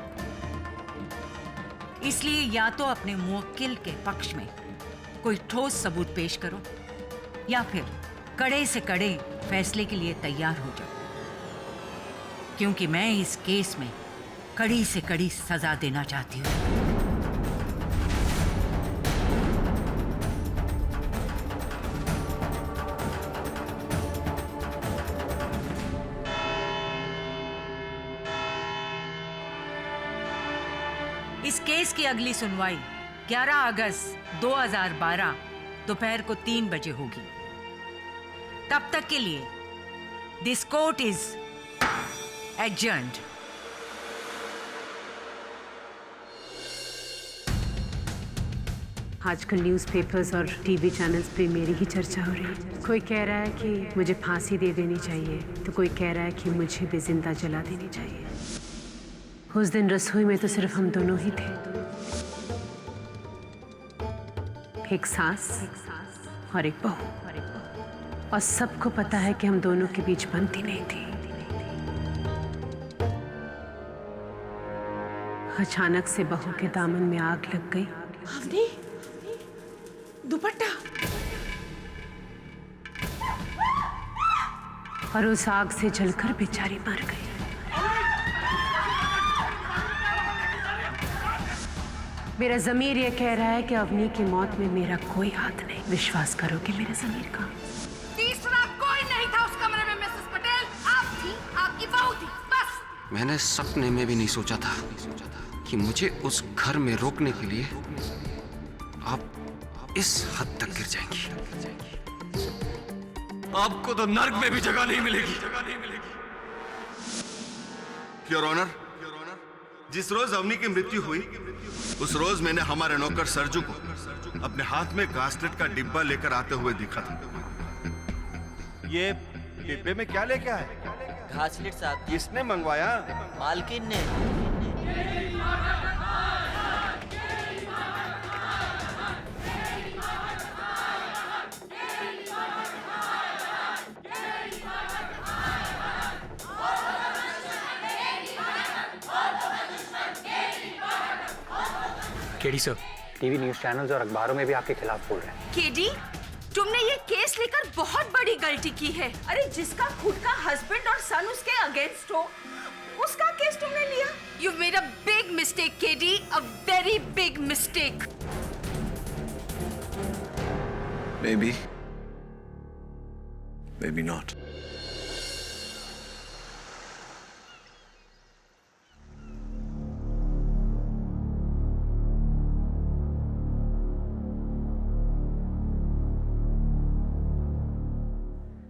इसलिए या तो अपने मुवक्किल के पक्ष में कोई ठोस सबूत पेश करो या फिर कड़े से कड़े फैसले के लिए तैयार हो जाओ, क्योंकि मैं इस केस में कड़ी से कड़ी सजा देना चाहती हूँ। इस केस की अगली सुनवाई 11 अगस्त 2012 दोपहर को 3 बजे होगी। तब तक के लिए दिस कोर्ट इज एडजर्न्ड। आजकल न्यूज़पेपर्स और टीवी चैनल्स पे मेरी ही चर्चा हो रही है। कोई कह रहा है कि मुझे फांसी दे देनी चाहिए, तो कोई कह रहा है कि मुझे भी जिंदा जला देनी चाहिए। उस दिन रसोई में तो सिर्फ हम दोनों ही थे, एक सास और एक बहू, और सबको पता है कि हम दोनों के बीच बनती नहीं थी। अचानक से बहू के दामन में आग लग गई। अवनी, दुपट्टा, और उस आग से जलकर बेचारी मर गई। मेरा ज़मीर ये कह रहा है कि अवनी की मौत में मेरा कोई हाथ नहीं। विश्वास करोगे मेरे ज़मीर का? तीसरा कोई नहीं था उस कमरे में मिसेस पटेल। आप थी, आपकी बहू थी, बस। मैंने सपने में भी नहीं सोचा था कि मुझे उस घर में रोकने के लिए आप इस हद तक गिर जाएंगी। आपको तो नर्क में भी जगह नहीं मिलेगी। योर ऑनर, जिस रोज अवनी की मृत्यु हुई उस रोज मैंने हमारे नौकर सरजू को अपने हाथ में घासलेट का डिब्बा लेकर आते हुए देखा था। ये डिब्बे में क्या लेके आए? घासलेट साहब। किसने मंगवाया? मालकिन ने। KD sir, TV news channels और अखबारों में भी आपके खिलाफ बोल रहे हैं। केडी, तुमने ये केस लेकर बहुत बड़ी गलती की है। अरे जिसका खुद का हस्बैंड और सन उसके अगेंस्ट हो, उसका केस तुमने लिया। You made a big mistake KD, a very big mistake. Maybe not.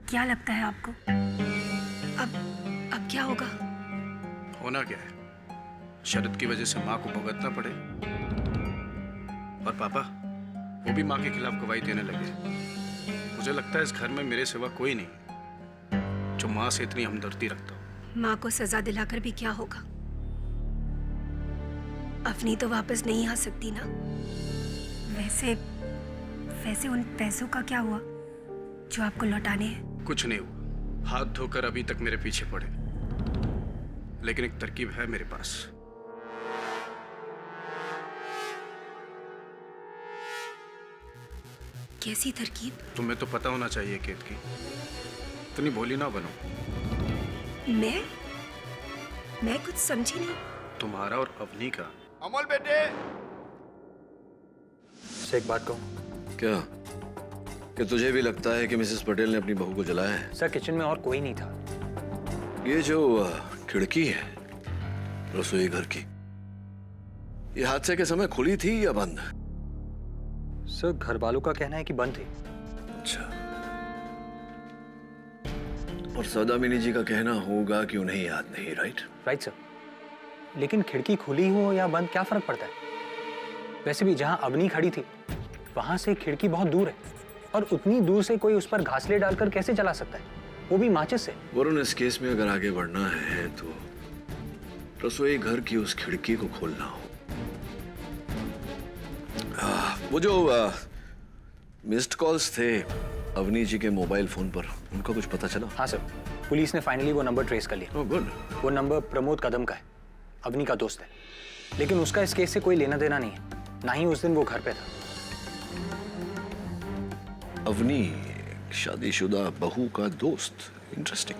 क्या लगता है आपको? अब क्या होगा? होना क्या है? शरद की वजह से माँ को भुगतना पड़े और पापा वो भी माँ के खिलाफ गवाही देने लगे। मुझे लगता है इस घर में मेरे सिवा कोई नहीं जो माँ से इतनी हमदर्दी रखता हो। माँ को सजा दिलाकर भी क्या होगा? अवनी तो वापस नहीं आ सकती ना। वैसे उन पैसों का क्या हुआ जो आपको लौटाने हैं? कुछ नहीं हुआ। हाथ धोकर अभी तक मेरे पीछे पड़े, लेकिन एक तरकीब है मेरे पास। कैसी तरकीब? तुम्हें तो पता होना चाहिए केत की। इतनी भोली ना बनो। मैं कुछ समझी नहीं। तुम्हारा और अवनी का। अमोल बेटे, से एक बात कहूँ? क्या? कि तुझे भी लगता है कि मिसेस पटेल ने अपनी बहू को जलाया है? सर किचन में और कोई नहीं था। ये जो खिड़की है रसोई घर की, ये हादसे के समय खुली थी या बंद? सर घर वालों का कहना है कि बंद थी। अच्छा। और सौदामिनी जी का कहना होगा कि उन्हें याद नहीं, राइट? राइट सर, लेकिन खिड़की खुली हो या बंद क्या फर्क पड़ता है? वैसे भी जहां अवनी खड़ी थी वहां से खिड़की बहुत दूर है, और उतनी दूर से कोई उस पर घासले डालकर कैसे चला सकता है, वो भी माचिस से? वरुण, इस केस में अगर आगे बढ़ना है तो रसोई घर की उस खिड़की को खोलना हो। वो जो मिस्ड कॉल्स थे अवनी जी के मोबाइल फोन पर, उनका कुछ पता चला? हाँ सर, पुलिस ने फाइनली वो नंबर ट्रेस कर लिया। Oh good. वो नंबर प्रमोद कदम का है, अवनी का दोस्त है, लेकिन उसका इस केस से कोई लेना देना नहीं है, ना ही उस दिन वो घर पे था। अवनी शादीशुदा बहू का दोस्त, इंटरेस्टिंग।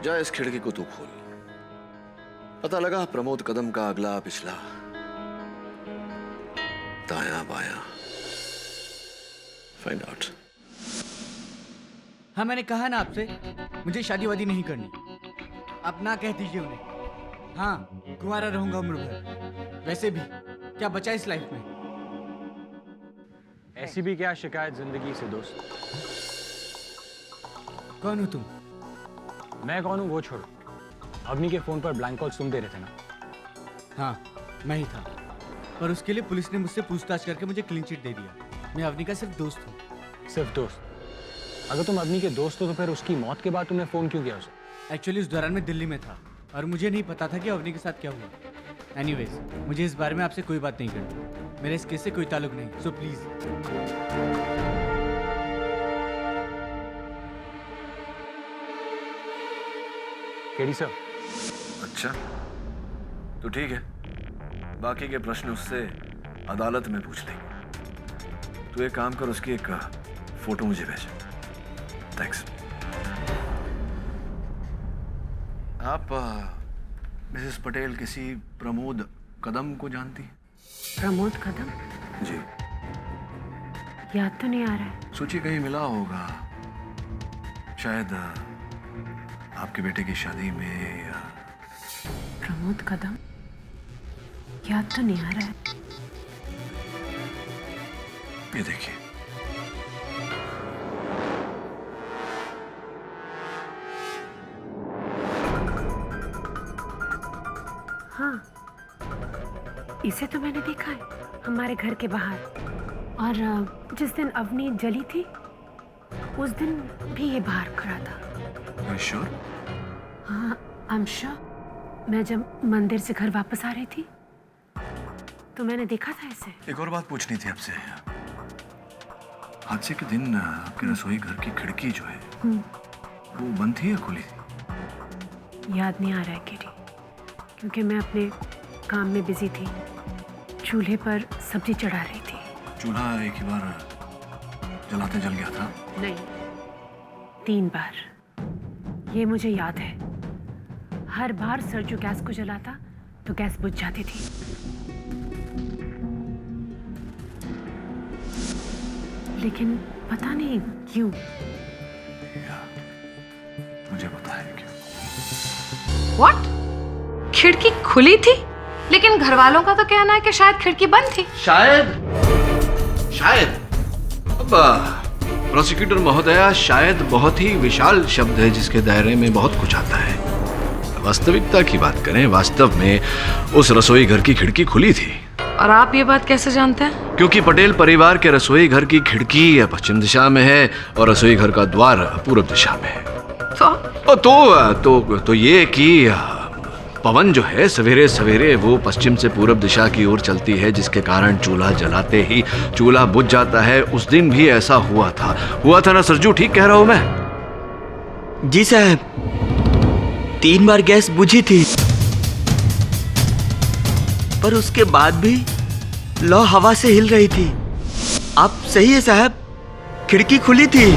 जा इस खिड़की को तू खोल। पता लगा प्रमोद कदम का अगला पिछला, दाया बाया, फाइंड आउट। हाँ मैंने कहा ना आपसे, मुझे शादी वादी नहीं करनी। आप ना कह दीजिए उन्हें। हाँ, कुंवारा रहूंगा उम्र भर। वैसे भी क्या बचा इस लाइफ में? ऐसी भी क्या शिकायत जिंदगी से दोस्त। कौन हो तुम? मैं कौन हूँ वो छोड़ो, अवनी के फोन पर ब्लैंक कॉल्स तुम दे रहे थे ना? हाँ मैं ही था, पर उसके लिए पुलिस ने मुझसे पूछताछ करके मुझे क्लीन चिट दे दिया। मैं अवनी का सिर्फ दोस्त हूँ। सिर्फ दोस्त? अगर तुम अवनी के दोस्त हो तो फिर उसकी मौत के बाद तुमने फोन क्यों किया उसे? एक्चुअली उस दौरान मैं दिल्ली में था और मुझे नहीं पता था कि अवनी के साथ क्या हुआ। एनीवेज, मुझे इस बारे में आपसे कोई बात नहीं करनी। मेरे इस केस से कोई ताल्लुक नहीं, सो प्लीज। KD sir. अच्छा तो ठीक है, बाकी के प्रश्न उससे अदालत में पूछ लेंगे। तू एक काम कर, उसकी एक फोटो मुझे भेज। थैंक्स। आप मिसेस पटेल किसी प्रमोद कदम को जानती हैं? प्रमोद कदम? जी। याद तो नहीं आ रहा है। सूची कहीं मिला होगा, शायद आपके बेटे की शादी में या... प्रमोद कदम? याद तो नहीं आ रहा है। ये देखिए। हाँ, इसे तो मैंने देखा है हमारे घर के बाहर। और जिस दिन अवनी जली थी उस दिन भी ये बाहर खड़ा था। श्योर? हाँ, आई एम श्योर। मैं जब मंदिर से घर वापस आ रही थी तो मैंने देखा था इसे। एक और बात पूछनी थी आपसे। हादसे के दिन आपके रसोई घर की खिड़की जो है वो बंद थी या खुली थी? याद नहीं आ रहा है केडी, क्योंकि मैं अपने काम में बिजी थी। चूल्हे पर सब्जी चढ़ा रही थी। चूल्हा एक ही बार जलाते जल गया था? नहीं, 3 बार। ये मुझे याद है। हर बार सरजू गैस को जलाता तो गैस बुझ जाती थी। लेकिन पता नहीं क्यों। मुझे पता है क्यों। What? खिड़की खुली थी, लेकिन घर वालों का तो कहना है कि शायद खिड़की बंद थी। शायद अब प्रोसिक्यूटर महोदया, शायद बहुत ही विशाल शब्द है जिसके दायरे में बहुत कुछ आता है। वास्तविकता की बात करें, वास्तव में उस रसोई घर की खिड़की खुली थी। और आप ये बात कैसे जानते हैं? क्योंकि पटेल परिवार के रसोई घर की खिड़की पश्चिम दिशा में है और रसोई घर का द्वार पूर्व दिशा में है। तो ये कि पवन जो है सवेरे सवेरे वो पश्चिम से पूर्व दिशा की ओर चलती है, जिसके कारण चूल्हा जलाते ही चूल्हा बुझ जाता है। उस दिन भी ऐसा हुआ था ना सरजू? ठीक कह रहा हूं मैं? जी साहब, 3 बार गैस बुझी थी, पर उसके बाद भी लौ हवा से हिल रही थी। आप सही है साहब, खिड़की खुली थी।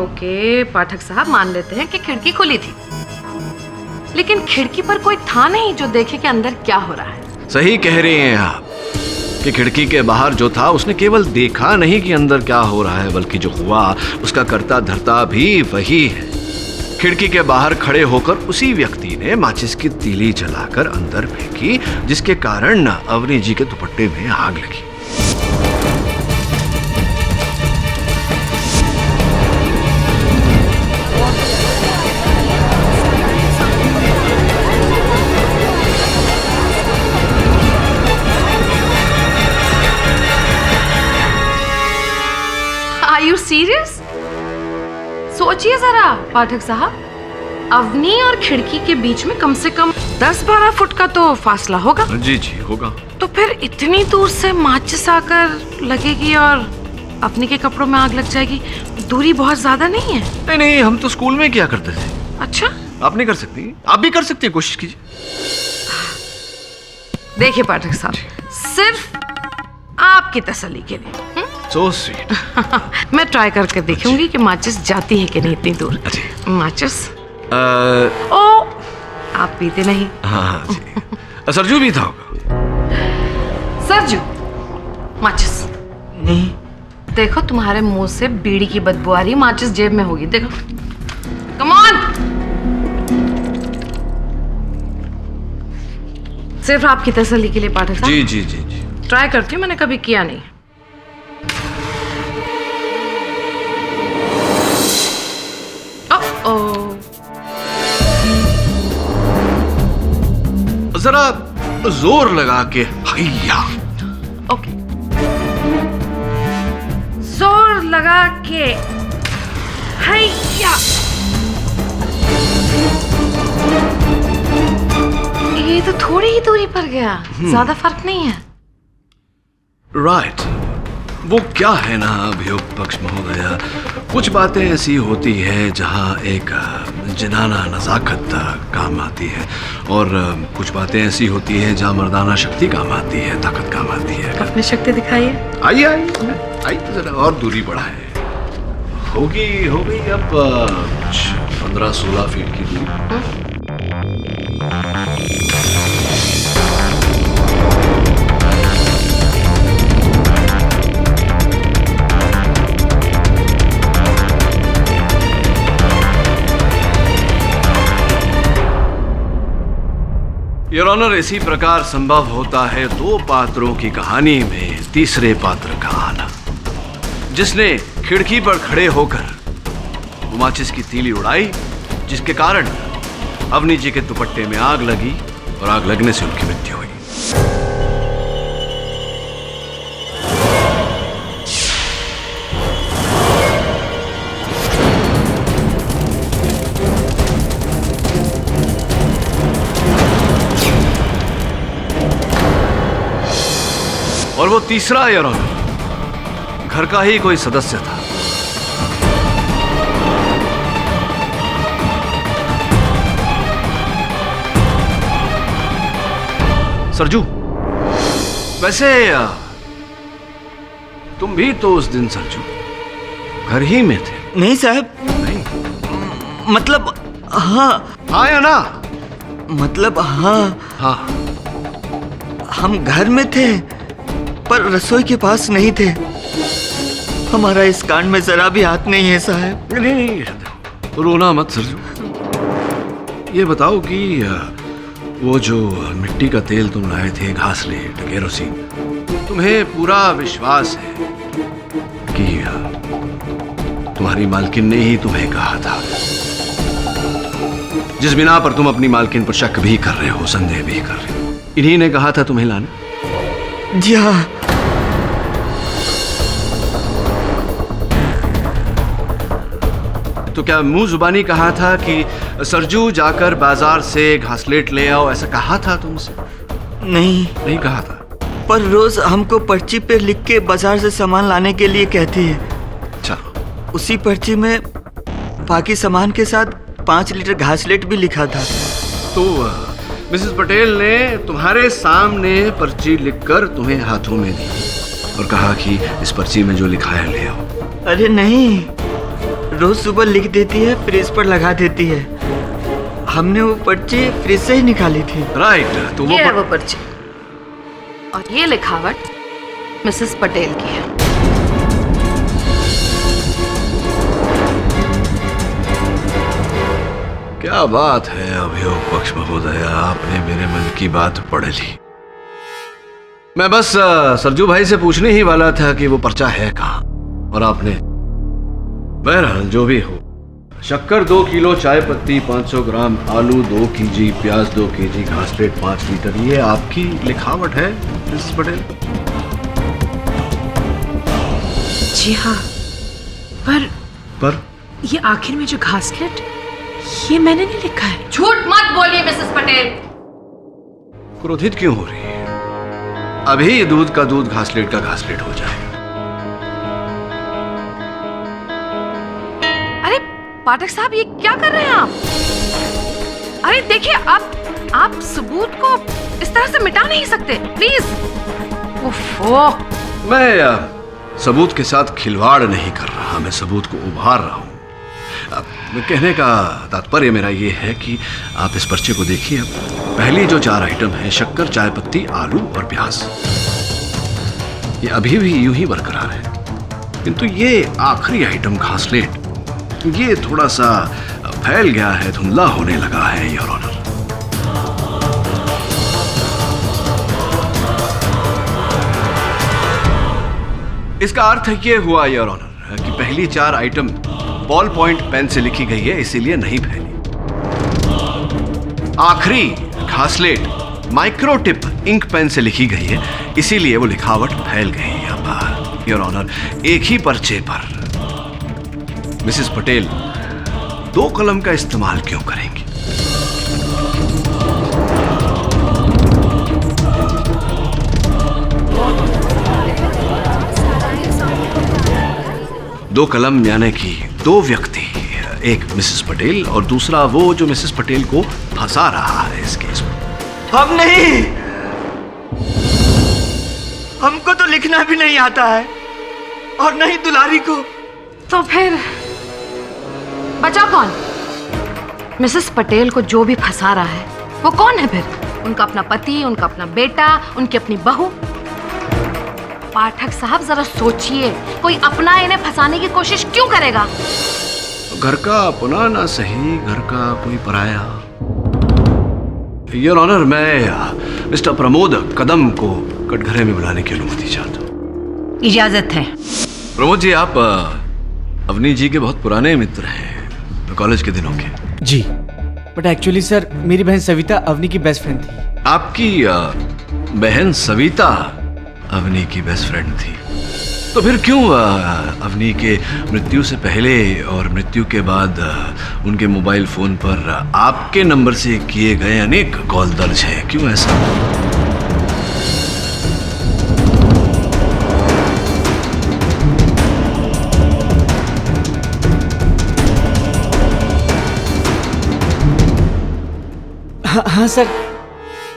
ओके, पाठक साहब मान लेते हैं कि खिड़की खुली थी, लेकिन खिड़की पर कोई था नहीं जो देखे कि अंदर क्या हो रहा है। सही कह रही हैं आप कि खिड़की के बाहर जो था उसने केवल देखा नहीं कि अंदर क्या हो रहा है, बल्कि जो हुआ उसका कर्ता धर्ता भी वही है। खिड़की के बाहर खड़े होकर उसी व्यक्ति ने माचिस की तीली जलाकर अंदर फेंकी, जिसके कारण अवनी जी के दुपट्टे में आग लगी। Are you serious? सोचिए जरा पाठक साहब, अवनी और खिड़की के बीच में कम से कम 10-12 फुट का तो फासला होगा। जी जी होगा। तो फिर इतनी दूर से माचिस आकर लगेगी और अवनी के कपड़ों में आग लग जाएगी, दूरी बहुत ज्यादा नहीं है? नहीं, हम तो स्कूल में किया करते थे। अच्छा, आप नहीं कर सकती? आप भी कर सकती हैं, कोशिश कीजिए। देखिए पाठक साहब, सिर्फ आपकी तसल्ली के लिए So sweet. मैं ट्राई करके देखूंगी कि माचिस जाती है कि नहीं इतनी दूर। माचिस ओ, आप पीते नहीं? हाँ जी। सरजू भी था होगा। सरजू, माचिस नहीं। देखो तुम्हारे मुंह से बीड़ी की बदबू आ रही, माचिस जेब में होगी, देखो। Come on. सिर्फ आपकी तसल्ली के लिए पाठक साहब। जी जी जी जी। ट्राई करती हूँ, मैंने कभी किया नहीं। जरा जोर लगा के हैया। ओके, जोर लगा के हैया। ये तो थोड़ी ही दूरी पर गया, ज्यादा फर्क नहीं है। राइट। वो क्या है ना अभियुक्त पक्ष महोदया, कुछ बातें ऐसी होती है जहाँ एक जिनाना नजाकत काम आती है, और कुछ बातें ऐसी होती है जहाँ मर्दाना शक्ति काम आती है, ताकत काम आती है। अपनी शक्ति दिखाइए। आइए आइए आइए, जरा और दूरी बढ़ाए। हो गई अब कुछ 15-16 फीट की दूरी। योर ऑनर, इसी प्रकार संभव होता है 2 पात्रों की कहानी में तीसरे पात्र का आना, जिसने खिड़की पर खड़े होकर माचिस की तीली उड़ाई, जिसके कारण अवनी जी के दुपट्टे में आग लगी और आग लगने से उनकी मृत्यु हुई। और वो तीसरा योर ऑनर घर का ही कोई सदस्य था। सरजू, वैसे तुम भी तो उस दिन सरजू घर ही में थे? नहीं साहब। नहीं मतलब हाँ। हाँ या ना? मतलब हाँ। हाँ। हम घर में थे पर रसोई के पास नहीं थे। हमारा इस कांड में जरा भी हाथ नहीं है साहब। नहीं, रोना मत सरजू। ये बताओ कि वो जो मिट्टी का तेल तुम लाए थे, घासलेट, केरोसिन, तुम्हें पूरा विश्वास है कि तुम्हारी मालकिन ने ही तुम्हें कहा था, जिस बिना पर तुम अपनी मालकिन पर शक भी कर रहे हो, संदेह भी कर रहे हो, इन्हीं ने कहा था तुम्हें लाने? जी हाँ। तो क्या मुंह जुबानी कहा था कि सरजू जाकर बाजार से घासलेट ले आओ, ऐसा कहा था तुमसे? नहीं कहा था। पर रोज हमको पर्ची पे लिख के बाजार से सामान लाने के लिए कहती है। अच्छा। उसी पर्ची में बाकी सामान के साथ 5 लीटर घासलेट भी लिखा था। तो मिसेस पटेल ने तुम्हारे सामने पर्ची लिखकर तुम्हें हाथों में दी और कहा कि इस पर्ची में जो लिखा है ले आओ। अरे नहीं, रोज सुबह लिख देती है, फ्रिज पर लगा देती है। हमने वो पर्ची फ्रिज से ही निकाली थी। राइट। तो ये है वो पर्ची और ये लिखावट मिसेस पटेल की है। क्या बात है अभियोग पक्ष महोदया, आपने मेरे मन की बात पढ़ ली। मैं बस सरजू भाई से पूछने ही वाला था कि वो पर्चा है कहाँ, और आपने। बहरहाल जो भी हो, शक्कर 2 किलो, चाय पत्ती 500 ग्राम, आलू 2 kg, प्याज 2 kg, घासलेट 5 लीटर, ये आपकी लिखावट है मिसेस पटेल? जी हाँ। पर ये आखिर में जो घासलेट, ये मैंने नहीं लिखा है। झूठ मत बोलिए मिसेस पटेल। क्रोधित क्यों हो रही है? अभी दूध का दूध, घासलेट का घासलेट हो जाएगा। अरे पाठक साहब, ये क्या कर रहे हैं आप? अरे देखिए, आप सबूत को इस तरह से मिटा नहीं सकते, प्लीज। ओफो। मैं सबूत के साथ खिलवाड़ नहीं कर रहा, मैं सबूत को उभार रहा हूं। कहने का तात्पर्य मेरा ये है कि आप इस पर्चे को देखिए। पहली जो 4 आइटम है, शक्कर, चाय पत्ती, आलू और प्याज, ये अभी भी यूं ही बरकरार है। किंतु ये आखिरी आइटम घासलेट, ये थोड़ा सा फैल गया है, धुंधला होने लगा है योर ऑनर। इसका अर्थ ये हुआ योर ऑनर कि पहली 4 आइटम बॉल पॉइंट पेन से लिखी गई है, इसीलिए नहीं फैली। आखिरी घासलेट माइक्रोटिप इंक पेन से लिखी गई है, इसीलिए वो लिखावट फैल गई है। अब योर ऑनर, एक ही पर्चे पर मिसेस पटेल 2 कलम का इस्तेमाल क्यों करेंगी? दो कलम यानी कि 2 व्यक्ति, एक मिसेस पटेल और दूसरा वो जो मिसेस पटेल को फंसा रहा है इस केस में। हम नहीं, हमको तो लिखना भी नहीं आता है, और नहीं दुलारी को। तो फिर बचा कौन? मिसेस पटेल को जो भी फंसा रहा है वो कौन है फिर? उनका अपना पति, उनका अपना बेटा, उनकी अपनी बहू। पाठक साहब जरा सोचिए, कोई अपना इन्हें फंसाने की कोशिश क्यों करेगा? घर का अपना ना सही, घर का कोई पराया। योर ऑनर, मैं मिस्टर प्रमोद कदम को कटघरे में बुलाने की अनुमति चाहता हूँ। इजाजत है। प्रमोद जी, आप अवनी जी के बहुत पुराने मित्र हैं, कॉलेज के दिनों के। जी, बट एक्चुअली सर, मेरी बहन सविता अवनी की बेस्ट फ्रेंड थी। आपकी बहन सविता अवनी की बेस्ट फ्रेंड थी, तो फिर क्यों अवनी के मृत्यु से पहले और मृत्यु के बाद उनके मोबाइल फोन पर आपके नंबर से किए गए अनेक कॉल दर्ज हैं? क्यों ऐसा? हाँ सर,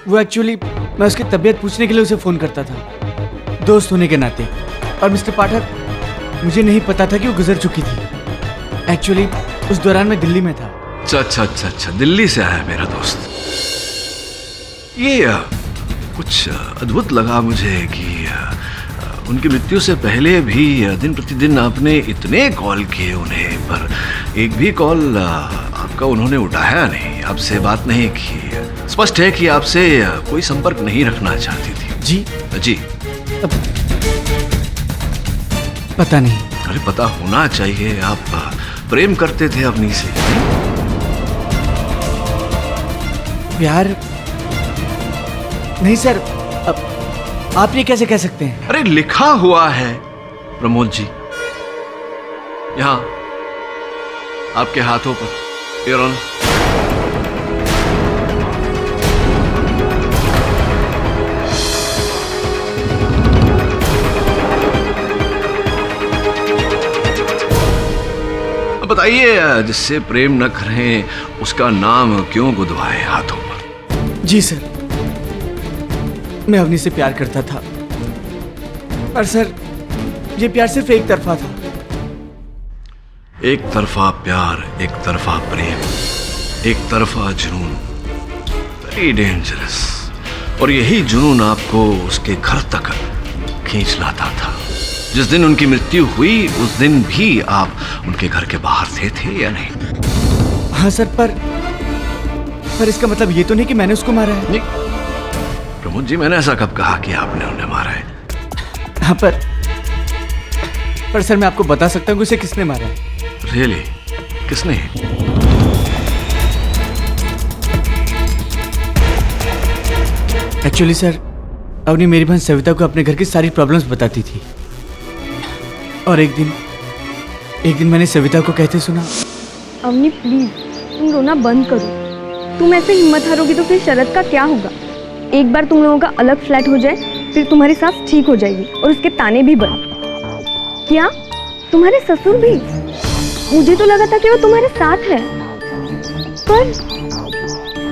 वो एक्चुअली मैं उसकी तबीयत पूछने के लिए उसे फोन करता था, दोस्त होने के नाते। और मिस्टर पाठक, मुझे नहीं पता था कि वो गुजर चुकी थी। एक्चुअली उस दौरान मैं दिल्ली में था। अच्छा, दिल्ली से आया मेरा दोस्त। ये कुछ अद्भुत लगा मुझे कि उनकी मृत्यु से पहले भी दिन प्रतिदिन आपने इतने कॉल किए उन्हें, पर एक भी कॉल आपका उन्होंने उठाया नहीं, आपसे बात नहीं की। स्पष्ट है कि आपसे कोई संपर्क नहीं रखना चाहती थी। जी पता नहीं। अरे पता होना चाहिए, आप प्रेम करते थे अवनी से। प्यार नहीं सर, आप ये कैसे कह सकते हैं? अरे लिखा हुआ है प्रमोद जी, यहाँ आपके हाथों पर, योर ऑनर। बताइए, जिससे प्रेम न करें उसका नाम क्यों गुदवाए हाथों पर? जी सर, मैं अवनी से प्यार करता था, पर सर ये प्यार सिर्फ एक तरफा था। एक तरफा प्यार, एक तरफा प्रेम, एक तरफा जुनून, वेरी डेंजरस। और यही जुनून आपको उसके घर तक खींच लाता था। जिस दिन उनकी मृत्यु हुई उस दिन भी आप उनके घर के बाहर थे या नहीं? हाँ सर, पर इसका मतलब ये तो नहीं कि मैंने उसको मारा है। नहीं प्रमोद जी, मैंने ऐसा कब कहा कि आपने उन्हें मारा है? हाँ पर सर मैं आपको बता सकता हूँ कि उसे किसने मारा है। रियली? किसने? एक्चुअली सर, अवनी मेरी बहन सविता को अपने घर की सारी प्रॉब्लम्स बताती थी, और एक दिन मैंने सविता को कहते सुना, अवनी प्लीज तुम रोना बंद करो। तुम ऐसे हिम्मत हारोगी तो फिर शरद का क्या होगा? एक बार तुम लोगों का अलग फ्लैट हो जाए, फिर तुम्हारी सास ठीक हो जाएगी और उसके ताने भी बंद। क्या तुम्हारे ससुर भी? मुझे तो लगा था कि वो तुम्हारे साथ है, पर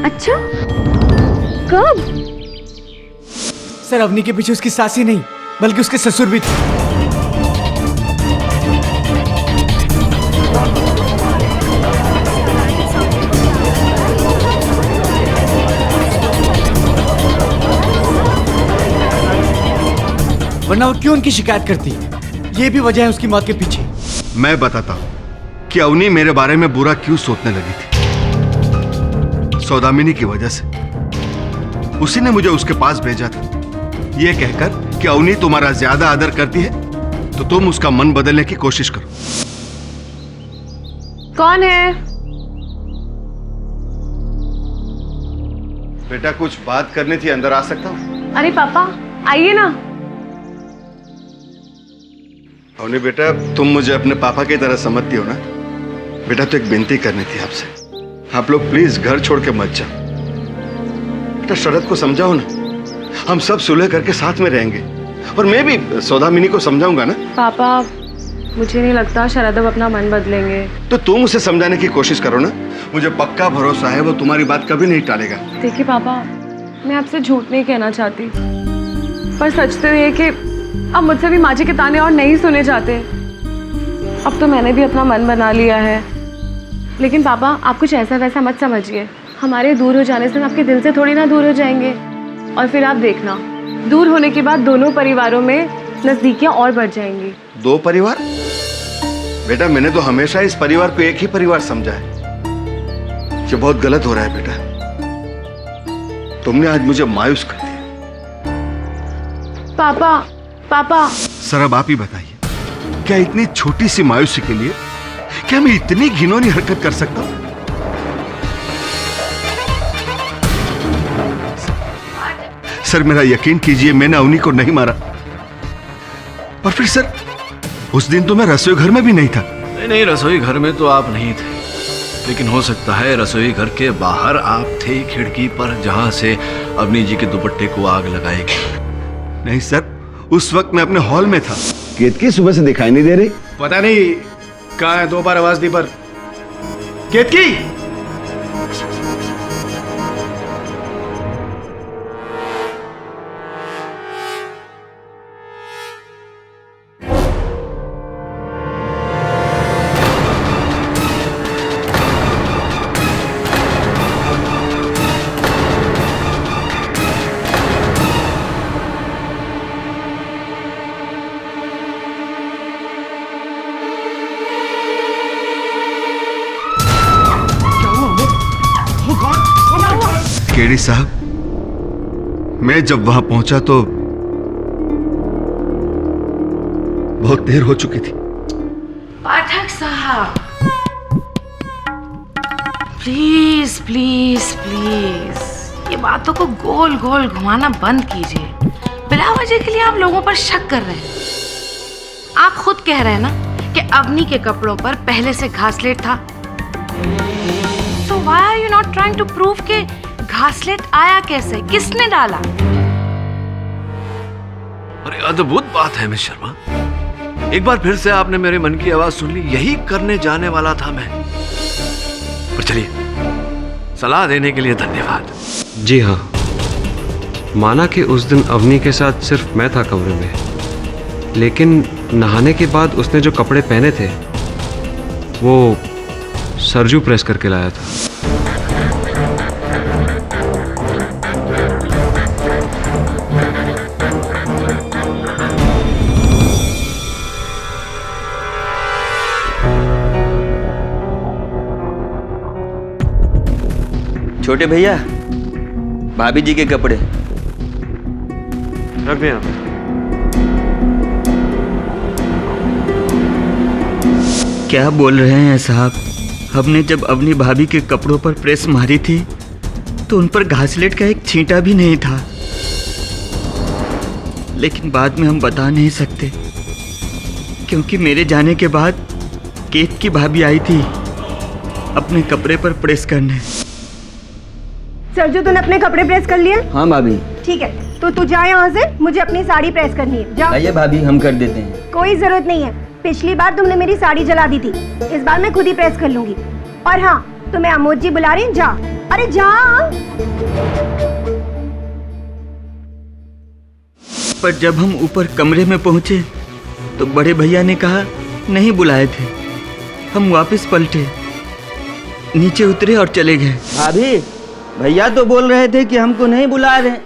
अच्छा कब? सर अवनी के पीछे उसकी सास ही नहीं बल्कि उसके ससुर भी थे। वरना वो क्यों उनकी शिकायत करती? ये भी वजह है उसकी मौत के पीछे। मैं बताता हूं कि अवनी मेरे बारे में बुरा क्यों सोचने लगी थी। सौदामिनी की वजह से। उसी ने मुझे उसके पास भेजा था, यह कहकर कि अवनी तुम्हारा ज्यादा आदर करती है तो तुम उसका मन बदलने की कोशिश करो। कौन है? बेटा कुछ बात करनी थी, अंदर आ सकता हूं? अरे पापा आइए ना। अवनी बेटा, तुम मुझे अपने पापा की तरह समझती हो ना? बेटा तो एक विनती करनी थी आपसे, आप लोग प्लीज घर छोड़ के मत जाओ। बेटा शरद को समझाओ ना, हम सब सुलह करके साथ में रहेंगे, और मैं भी सौदामिनी को समझाऊंगा ना। पापा मुझे नहीं लगता शरद अब अपना मन बदलेंगे। तो तुम उसे समझाने की कोशिश करो ना, मुझे पक्का भरोसा है वो तुम्हारी बात कभी नहीं टालेगा। देखिए पापा, मैं आपसे झूठ नहीं कहना चाहती, पर सच तो ये कि अब मुझसे भी माँ जी के ताने और नहीं सुने जाते। अब तो मैंने भी अपना मन बना लिया है। लेकिन पापा आप कुछ ऐसा वैसा मत समझिए, हमारे दूर हो जाने से हम आपके दिल से थोड़ी ना दूर हो जाएंगे। और फिर आप देखना, दूर होने के बाद दोनों परिवारों में नजदीकियां और बढ़ जाएंगी। दो परिवार? बेटा मैंने तो हमेशा इस परिवार को एक ही परिवार समझा है। ये बहुत गलत हो रहा है बेटा, तुमने आज मुझे मायूस कर दिया। पापा सर अब आप ही बताइए, क्या इतनी छोटी सी मायूसी के लिए क्या मैं इतनी घिनौनी हरकत कर सकता हूं? सर मेरा यकीन कीजिए, मैंने अवनी को नहीं मारा। और फिर सर उस दिन तो मैं रसोई घर में भी नहीं था। नहीं, रसोई घर में तो आप नहीं थे, लेकिन हो सकता है रसोई घर के बाहर आप थे, खिड़की पर, जहां से अवनी जी के दुपट्टे को आग लगाई गई। नहीं सर, उस वक्त मैं अपने हॉल में था। केतकी सुबह से दिखाई नहीं दे रही। पता नहीं कहाँ है, 2 बार आवाज दी पर केतकी। केडी साहब, मैं जब वहां पहुंचा तो बहुत देर हो चुकी थी। पाठक साहब, प्लीज प्लीज प्लीज ये बातों को गोल गोल घुमाना बंद कीजिए। बिना वजह के लिए आप लोगों पर शक कर रहे हैं। आप खुद कह रहे हैं ना कि अवनी के कपड़ों पर पहले से घासलेट था। So why are you not trying to prove कि घासलेट आया कैसे, किसने डाला? अरे अद्भुत बात है मिस शर्मा, एक बार फिर से आपने मेरे मन की आवाज सुन ली। यही करने जाने वाला था मैं। पर चलिए, सलाह देने के लिए धन्यवाद। जी हाँ, माना कि उस दिन अवनी के साथ सिर्फ मैं था कमरे में, लेकिन नहाने के बाद उसने जो कपड़े पहने थे वो सरजू प्रेस करके लाया था। छोटे भैया, भाभी जी के कपड़े रख दें आप। क्या बोल रहे हैं साहब? हमने जब अवनी भाभी के कपड़ों पर प्रेस मारी थी तो उन पर घासलेट का एक छींटा भी नहीं था, लेकिन बाद में हम बता नहीं सकते क्योंकि मेरे जाने के बाद केत की भाभी आई थी अपने कपड़े पर प्रेस करने। सरजू, तूने अपने कपड़े प्रेस कर लिए? हाँ भाभी। ठीक है, तो तू जा यहाँ से, मुझे अपनी साड़ी प्रेस करनी है। जा। आइए भाभी, हम कर देते हैं। कोई जरूरत नहीं है, पिछली बार तुमने मेरी साड़ी जला दी थी, इस बार मैं खुद ही प्रेस कर लूंगी। और हाँ, तुम्हें अमोद जी बुला रहे हैं, जा। अरे जा। पर जब हम ऊपर कमरे में पहुंचे तो बड़े भैया ने कहा नहीं बुलाए थे। हम वापस पलटे, नीचे उतरे और चले गए। भाभी, भैया तो बोल रहे थे कि हमको नहीं बुला रहे।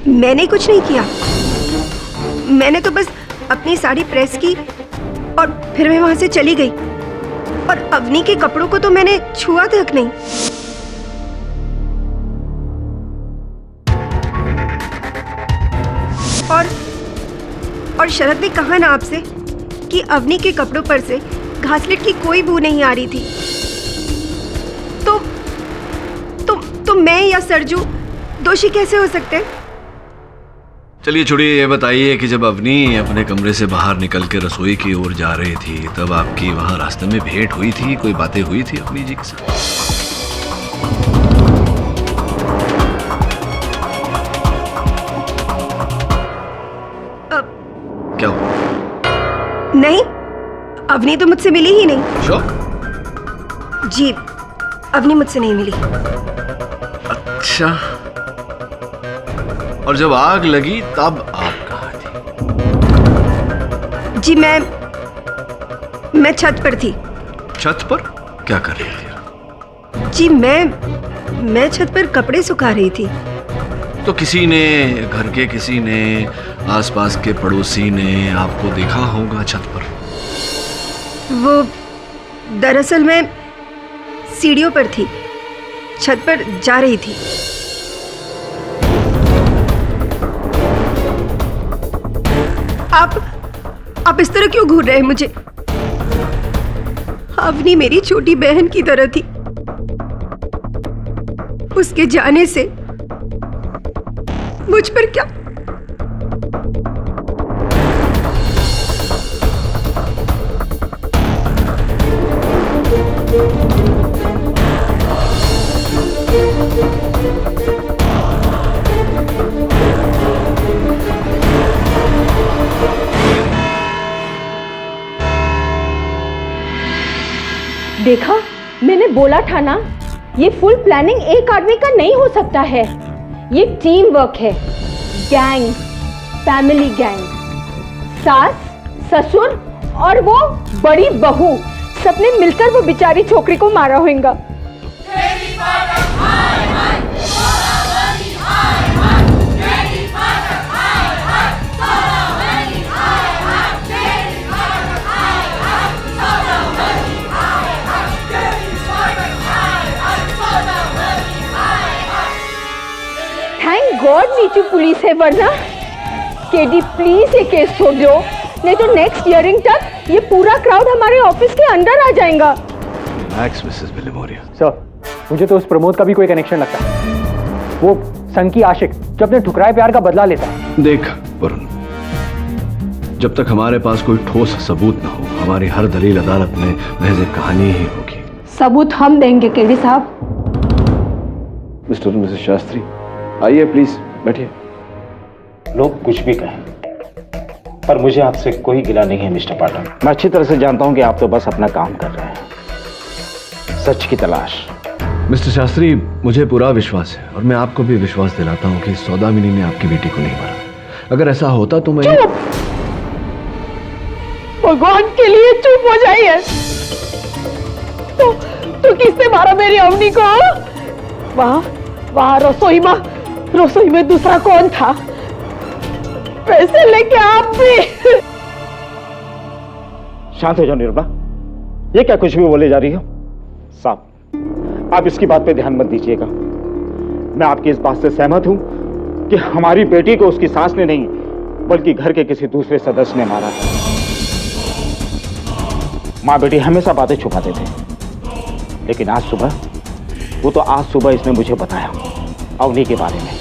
मैंने कुछ नहीं किया, मैंने तो बस अपनी साड़ी प्रेस की और फिर मैं वहां से चली गई। और अवनी के कपड़ों को तो मैंने छुआ तक नहीं। और शरद ने कहा ना आपसे कि अवनी के कपड़ों पर से घासलेट की कोई बू नहीं आ रही थी। तो मैं या सरजू दोषी कैसे हो सकते हैं? चलिए छोड़िए, ये बताइए कि जब अवनी अपने कमरे से बाहर निकल के रसोई की ओर जा रही थी तब आपकी वहां रास्ते में भेंट हुई थी, कोई बातें हुई थी अवनी जी के साथ? क्या हुआ? नहीं, अवनी तो मुझसे मिली ही नहीं। श्योर? जी, अवनी मुझसे नहीं मिली। अच्छा, और जब आग लगी तब आप कहाँ थी? जी, मैं छत पर थी। छत पर क्या कर रही थी? जी, मैं छत पर कपड़े सुखा रही थी। तो किसी ने, घर के किसी ने, आसपास के पड़ोसी ने आपको देखा होगा छत पर? वो दरअसल मैं सीढ़ियों पर थी, छत पर जा रही थी। आप इस तरह क्यों घूर रहे हैं मुझे? अवनी मेरी छोटी बहन की तरह थी। उसके जाने से मुझ पर क्या? देखा, मैंने बोला था ना, ये फुल प्लानिंग एक आदमी का नहीं हो सकता है। ये टीम वर्क है, गैंग, फैमिली गैंग। सास, ससुर और वो बड़ी बहू, सबने मिलकर वो बेचारी छोकरी को मारा होगा। गॉड नीचे पुलिस है, वरना केडी प्लीज ये केस छोड़ दो, नहीं तो नेक्स्ट हियरिंग तक ये पूरा क्राउड हमारे ऑफिस के अंदर आ जाएगा। Relax Mrs विलिमोरिया। सर, मुझे तो उस प्रमोद का भी कोई कनेक्शन लगता है। वो संकी आशिक जो अपने ठुकराए प्यार का बदला लेता है। देख वरुण, जब तक हमारे पास कोई ठोस सबूत ना हो, हमारी हर दलील अदालत में महज एक कहानी ही होगी। सबूत हम देंगे केडी साहब। मिस्टर और मिसेस शास्त्री, आइए प्लीज बैठिए। लोग कुछ भी कहें, पर मुझे आपसे कोई गिला नहीं है मिस्टर पाठक। मैं अच्छी तरह से जानता हूं कि आप तो बस अपना काम कर रहे हैं, सच की तलाश। मिस्टर शास्त्री, मुझे पूरा विश्वास है और मैं आपको भी विश्वास दिलाता हूं कि सौदामिनी ने आपकी बेटी को नहीं मारा। अगर ऐसा होता तो मैं भगवान के लिए चुप हो जाइए। तो किसने मारा मेरी अवनी को? वहां रसोई में दूसरा कौन था? पैसे लेके आप भी। शांत हो जाओ निर्मला, ये क्या कुछ भी बोले जा रही हो? साहब, आप इसकी बात पे ध्यान मत दीजिएगा। मैं आपकी इस बात से सहमत हूं कि हमारी बेटी को उसकी सास ने नहीं, बल्कि घर के किसी दूसरे सदस्य ने मारा था। माँ बेटी हमेशा बातें छुपाते थे, लेकिन आज सुबह इसने मुझे बताया अवनी के बारे में।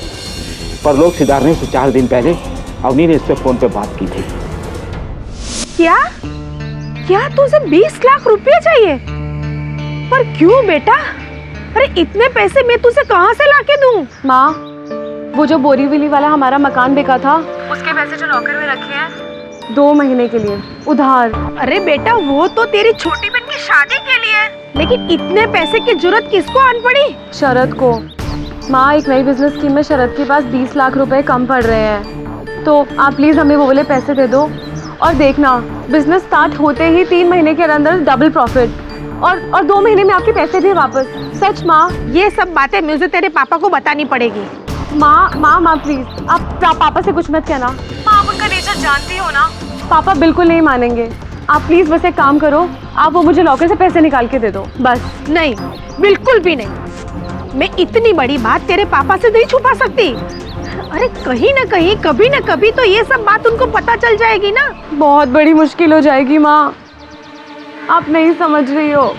पर लोग सिधारने से 4 दिन पहले अवनी ने इससे फोन पे बात की थी। क्या तुझे 20 लाख रुपए चाहिए? पर क्यों बेटा? अरे इतने पैसे मैं तुझे कहां से लाके दूं? माँ, वो जो बोरीवली वाला हमारा मकान बिका था, उसके पैसे जो लॉकर में रखे हैं 2 महीने के लिए उधार। अरे बेटा, वो तो तेरी छोटी बहन की शादी के लिए, लेकिन इतने पैसे की जरूरत किसको आन पड़ी? शरद को। माँ, एक नई बिजनेस स्कीम में शरद के पास 20 लाख रुपए कम पड़ रहे हैं, तो आप प्लीज हमें वो वाले पैसे दे दो। और देखना, बिजनेस स्टार्ट होते ही 3 महीने के अंदर डबल प्रॉफिट, और 2 महीने में आपके पैसे भी वापस। सच माँ। ये सब बातें मुझे तेरे पापा को बतानी पड़ेगी। माँ प्लीज, आप पापा से कुछ मत कहना। माँ, आप उनका नेचर जानती हो ना। पापा बिल्कुल नहीं मानेंगे। आप प्लीज बस एक काम करो, आप वो मुझे लॉकर से पैसे निकाल के दे दो बस। नहीं, बिल्कुल भी नहीं। मैं इतनी बड़ी बात तेरे पापा से नहीं छुपा सकती। अरे कहीं ना कहीं, कभी ना कभी तो ये सब बात उनको पता चल जाएगी ना। बहुत बड़ी मुश्किल हो जाएगी माँ, आप नहीं समझ रही हो।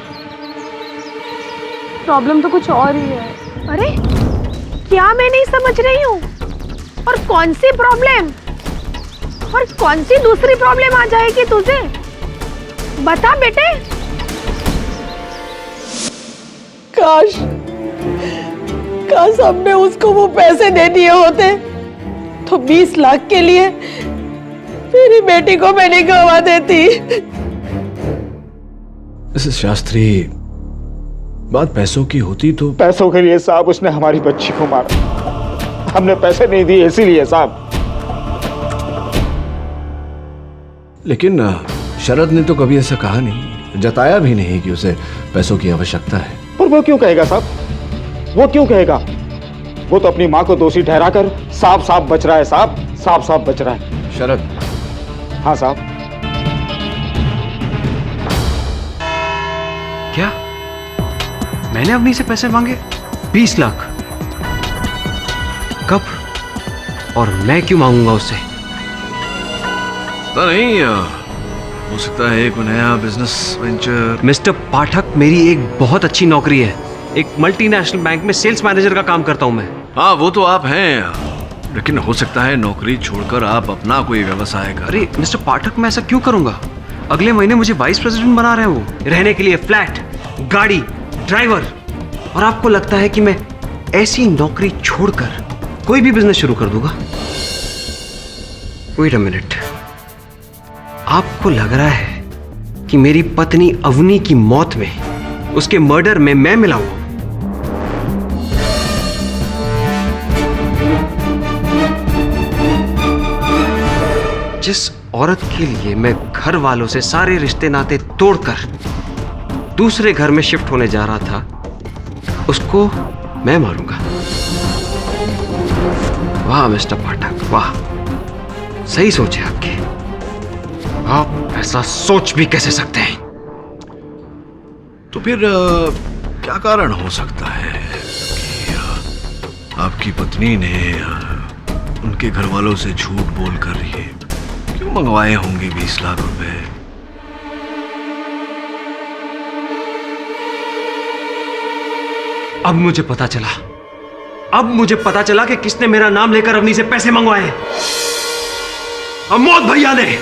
प्रॉब्लम तो कुछ और ही है। अरे क्या मैं नहीं समझ रही हूँ? और कौन सी प्रॉब्लम? और कौन सी दूसरी प्रॉब्लम आ जाएगी तुझे? बता बेटे। काश हमने उसको वो पैसे दे दिए होते तो 20 लाख के लिए मेरी बेटी को मैं नहीं गवा देती। मिसेस शास्त्री, बात पैसों की होती तो। पैसों के लिए साहब उसने हमारी बच्ची को मारा। हमने पैसे नहीं दिए इसीलिए साहब। लेकिन शरद ने तो कभी ऐसा कहा नहीं, जताया भी नहीं कि उसे पैसों की आवश्यकता है। पर वो क्यों कहेगा साहब? वो क्यों कहेगा? वो तो अपनी माँ को दोषी ठहराकर साफ साफ बच रहा है साहब, साफ साफ बच रहा है। शरद। हाँ साहब। क्या मैंने अवनी से पैसे मांगे? 20 लाख? कब? और मैं क्यों मांगूंगा उससे? पता नहीं, हो सकता है कोई नया बिजनेस वेंचर। मिस्टर पाठक, मेरी एक बहुत अच्छी नौकरी है। एक मल्टीनेशनल बैंक में सेल्स मैनेजर का काम करता हूं मैं। हाँ, वो तो आप हैं, लेकिन हो सकता है नौकरी छोड़कर आप अपना कोई व्यवसाय करें। अरे मिस्टर पाठक, मैं ऐसा क्यों करूंगा? अगले महीने मुझे वाइस प्रेसिडेंट बना रहे हैं वो, रहने के लिए फ्लैट, गाड़ी, ड्राइवर। और आपको लगता है कि मैं ऐसी नौकरी छोड़कर कोई भी बिजनेस शुरू कर दूंगा? वेट अ मिनट, आपको लग रहा है कि मेरी पत्नी अवनी की मौत में, उसके मर्डर में मैं मिला हूं? जिस औरत के लिए मैं घर वालों से सारे रिश्ते नाते तोड़कर दूसरे घर में शिफ्ट होने जा रहा था, उसको मैं मारूंगा? वाह मिस्टर पाठक, वाह, सही सोच है आपकी। आप ऐसा सोच भी कैसे सकते हैं? तो फिर क्या कारण हो सकता है कि आपकी पत्नी ने उनके घर वालों से झूठ बोल कर ये क्यों मंगवाए होंगे 20 लाख रुपए? अब मुझे पता चला कि किसने मेरा नाम लेकर अवनी से पैसे मंगवाए। अमोद भैया ने।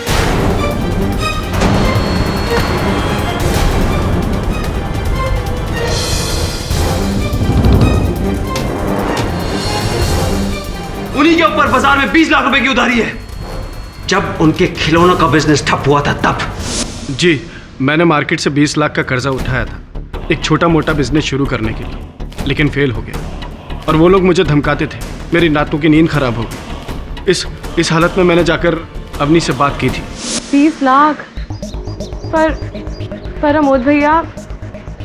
उन्हीं के ऊपर बाजार में 20 लाख रुपए की उधारी है। जब उनके खिलौनों का बिजनेस ठप हुआ था तब। जी, मैंने मार्केट से 20 लाख का कर्जा उठाया था एक छोटा मोटा बिजनेस शुरू करने के लिए, लेकिन फेल हो गया। और वो लोग मुझे धमकाते थे, मेरी नातों की नींद खराब हो गई। इस हालत में मैंने जाकर अवनी से बात की थी। 20 लाख? पर अमोद भैया,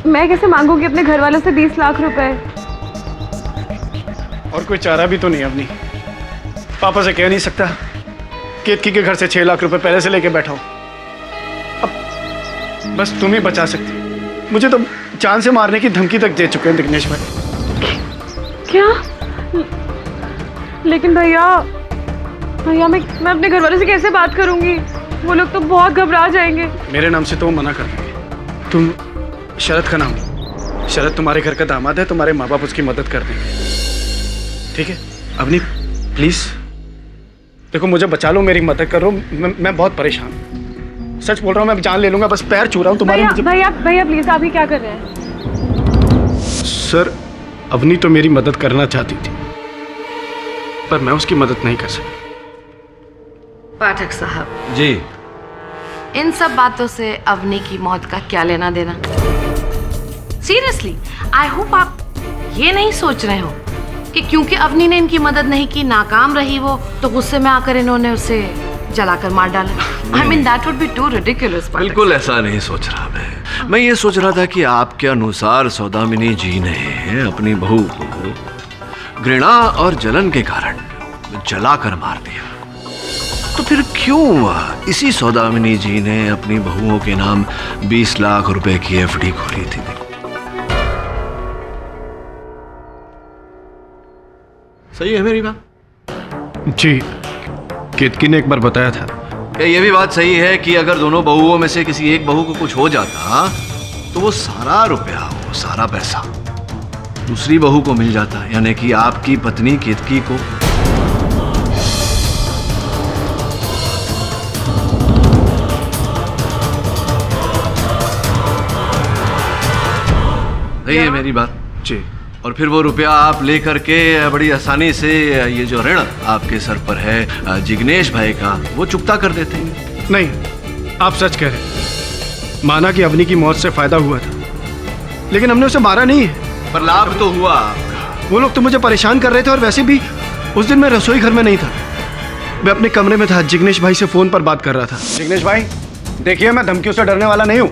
मैं कैसे मांगूंगी अपने घर वालों से 20 लाख रुपए? और कोई चारा भी तो नहीं अवनी। पापा से कह नहीं सकता केतकी के घर से 6 लाख रुपए पहले से लेके बैठा हूं। अब बस तुम ही बचा सकती। मुझे तो जान से मारने की धमकी तक दे चुके हैं दिग्नेश भाई। क्या? लेकिन भैया मैं अपने घर वालों से कैसे बात करूंगी? वो लोग तो बहुत घबरा जाएंगे। मेरे नाम से तो वो मना कर देंगे। तुम शरद का नाम लो। शरद तुम्हारे घर का दामाद है, तुम्हारे माँ बाप उसकी मदद कर देंगे। ठीक है अवनी, प्लीज देखो, मुझे बचा लो, मेरी मदद करो। मैं बहुत परेशान हूँ, सच बोल रहा हूँ। मैं जान ले लूंगा, बस पैर छू रहा हूँ तुम्हारे। भैया प्लीज, आप ही क्या कर रहे हैं? सर, अवनी तो मेरी मदद करना चाहती थी, पर मैं उसकी मदद नहीं कर सका। पाठक साहब जी, इन सब बातों से अवनी की मौत का क्या लेना देना? सीरियसली, आई होप आप ये नहीं सोच रहे हो कि क्योंकि अवनी ने इनकी मदद नहीं की, नाकाम रही वो, तो गुस्से में आकर इन्होंने उसे जलाकर मार डाला। I mean that would be too ridiculous. बिल्कुल ऐसा नहीं सोच रहा मैं ये सोच रहा था कि आपके अनुसार सौदामिनी जी ने अपनी बहू को घृणा और जलन के कारण जलाकर मार दिया, तो फिर क्यों इसी सौदामिनी जी ने अपनी बहुओं के नाम 20 लाख रुपए की एफडी खोली थी? सही है मेरी बात? जी, केतकी ने एक बार बताया था। क्या ये भी बात सही है कि अगर दोनों बहुओं में से किसी एक बहू को कुछ हो जाता तो वो सारा रुपया, वो सारा पैसा दूसरी बहू को मिल जाता, यानी कि आपकी पत्नी केतकी को? सही है मेरी बात? जी। और फिर वो रुपया आप लेकर के बड़ी आसानी से ये जो ऋण आपके सर पर है जिग्नेश भाई का, वो चुकता कर देते हैं। नहीं, आप सच कह रहे हैं। माना कि अवनी की मौत से फायदा हुआ था, लेकिन हमने उसे मारा नहीं है। पर लाभ तो हुआ आपका। वो लोग तो मुझे परेशान कर रहे थे, और वैसे भी उस दिन मैं रसोई घर में नहीं था, मैं अपने कमरे में था। जिग्नेश भाई से फोन पर बात कर रहा था। जिग्नेश भाई, देखिए, मैं धमकियों से डरने वाला नहीं हूँ।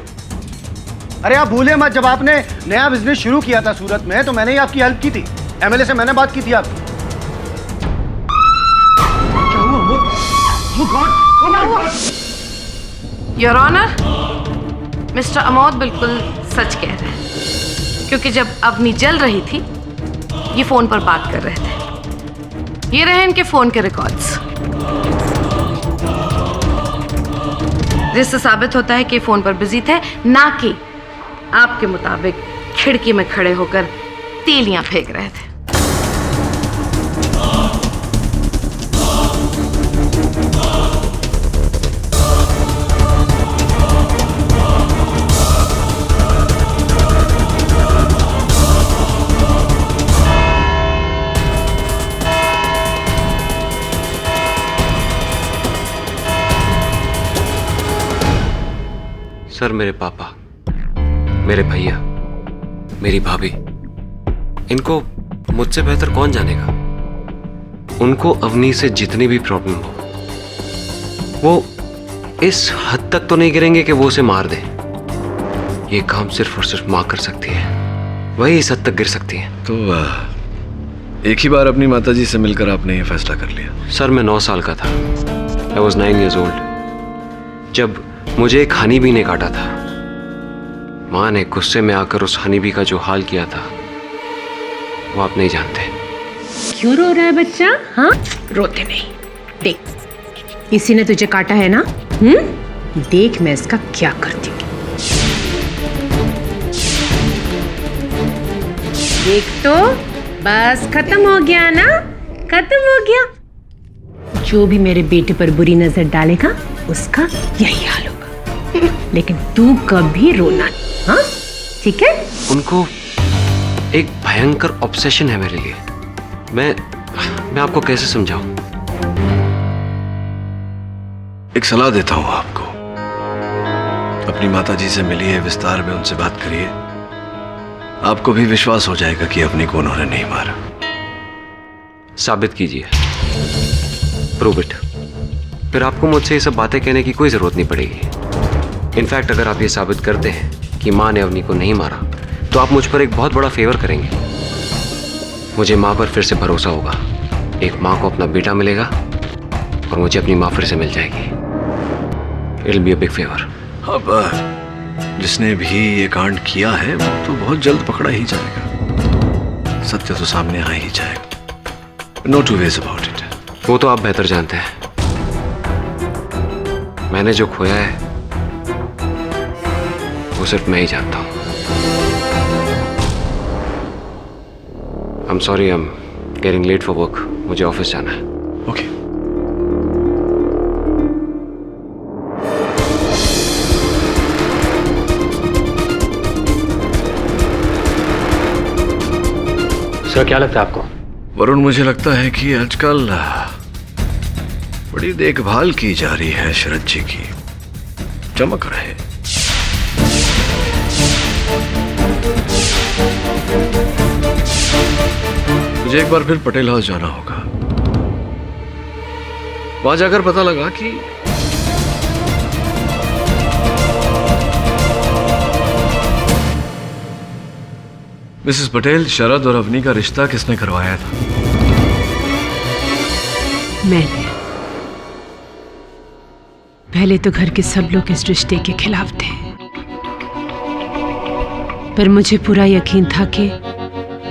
अरे आप भूले मत, जब आपने नया बिजनेस शुरू किया था सूरत में, तो मैंने ही आपकी हेल्प की थी। एमएलए से मैंने बात की थी आपकी। क्या हुआ? योर ऑनर, मिस्टर अमोद बिल्कुल सच कह रहे हैं, क्योंकि जब अवनी जल रही थी ये फोन पर बात कर रहे थे। ये रहे इनके फोन के रिकॉर्ड्स, जिससे साबित होता है कि फोन पर बिजी थे, ना कि आपके मुताबिक खिड़की में खड़े होकर तीलियां फेंक रहे थे। सर, मेरे पापा, मेरे भैया, मेरी भाभी, इनको मुझसे बेहतर कौन जानेगा? उनको अवनी से जितनी भी प्रॉब्लम हो, वो इस हद तक तो नहीं गिरेंगे कि वो उसे मार दे। ये काम सिर्फ और सिर्फ माँ कर सकती है, वही इस हद तक गिर सकती है। तो एक ही बार अपनी माताजी से मिलकर आपने ये फैसला कर लिया? सर, मैं 9 साल का था। I was 9 years old जब मुझे एक हनी बी ने काटा था। माँ ने गुस्से में आकर उस हनी बी का जो हाल किया था वो आप नहीं जानते। क्यों रो रहा है बच्चा? हाँ, रोते नहीं। देख, इसी ने तुझे काटा है ना? देख मैं इसका क्या करती हूँ। देख तो, बस खत्म हो गया ना, खत्म हो गया। जो भी मेरे बेटे पर बुरी नजर डालेगा उसका यही हाल होगा। लेकिन तू कभी रोना नहीं, हाँ? ठीक है? उनको एक भयंकर ऑब्सेशन है मेरे लिए। मैं आपको कैसे समझाऊं? एक सलाह देता हूं आपको, अपनी माताजी से मिलिए, विस्तार में उनसे बात करिए। आपको भी विश्वास हो जाएगा कि अपनी को उन्होंने नहीं मारा। साबित कीजिए, प्रूव इट। फिर आपको मुझसे ये सब बातें कहने की कोई जरूरत नहीं पड़ेगी। इनफैक्ट अगर आप ये साबित करते हैं कि माँ ने अवनी को नहीं मारा, तो आप मुझ पर एक बहुत बड़ा फेवर करेंगे। मुझे माँ पर फिर से भरोसा होगा। एक माँ को अपना बेटा मिलेगा और मुझे अपनी माँ फिर से मिल जाएगी। It will be a big favour. अब जिसने भी ये कांड किया है वो तो बहुत जल्द पकड़ा ही जाएगा। सत्य तो सामने आ ही जाएगा। No two ways about it. वो तो आप बेहतर जानते हैं। मैंने जो खोया है वो सिर्फ मैं ही जानता हूं। I'm sorry, I'm getting late for work. मुझे ऑफिस जाना है। Okay. सर, क्या लगता है आपको? वरुण, मुझे लगता है कि आजकल बड़ी देखभाल की जा रही है शरद जी की। चमक रहे। मुझे एक बार फिर पटेल हाउस जाना होगा। वहां जाकर पता लगा कि मिसेस पटेल, शरद और अवनी का रिश्ता किसने करवाया था? मैंने। पहले तो घर के सब लोग इस रिश्ते के खिलाफ थे, पर मुझे पूरा यकीन था कि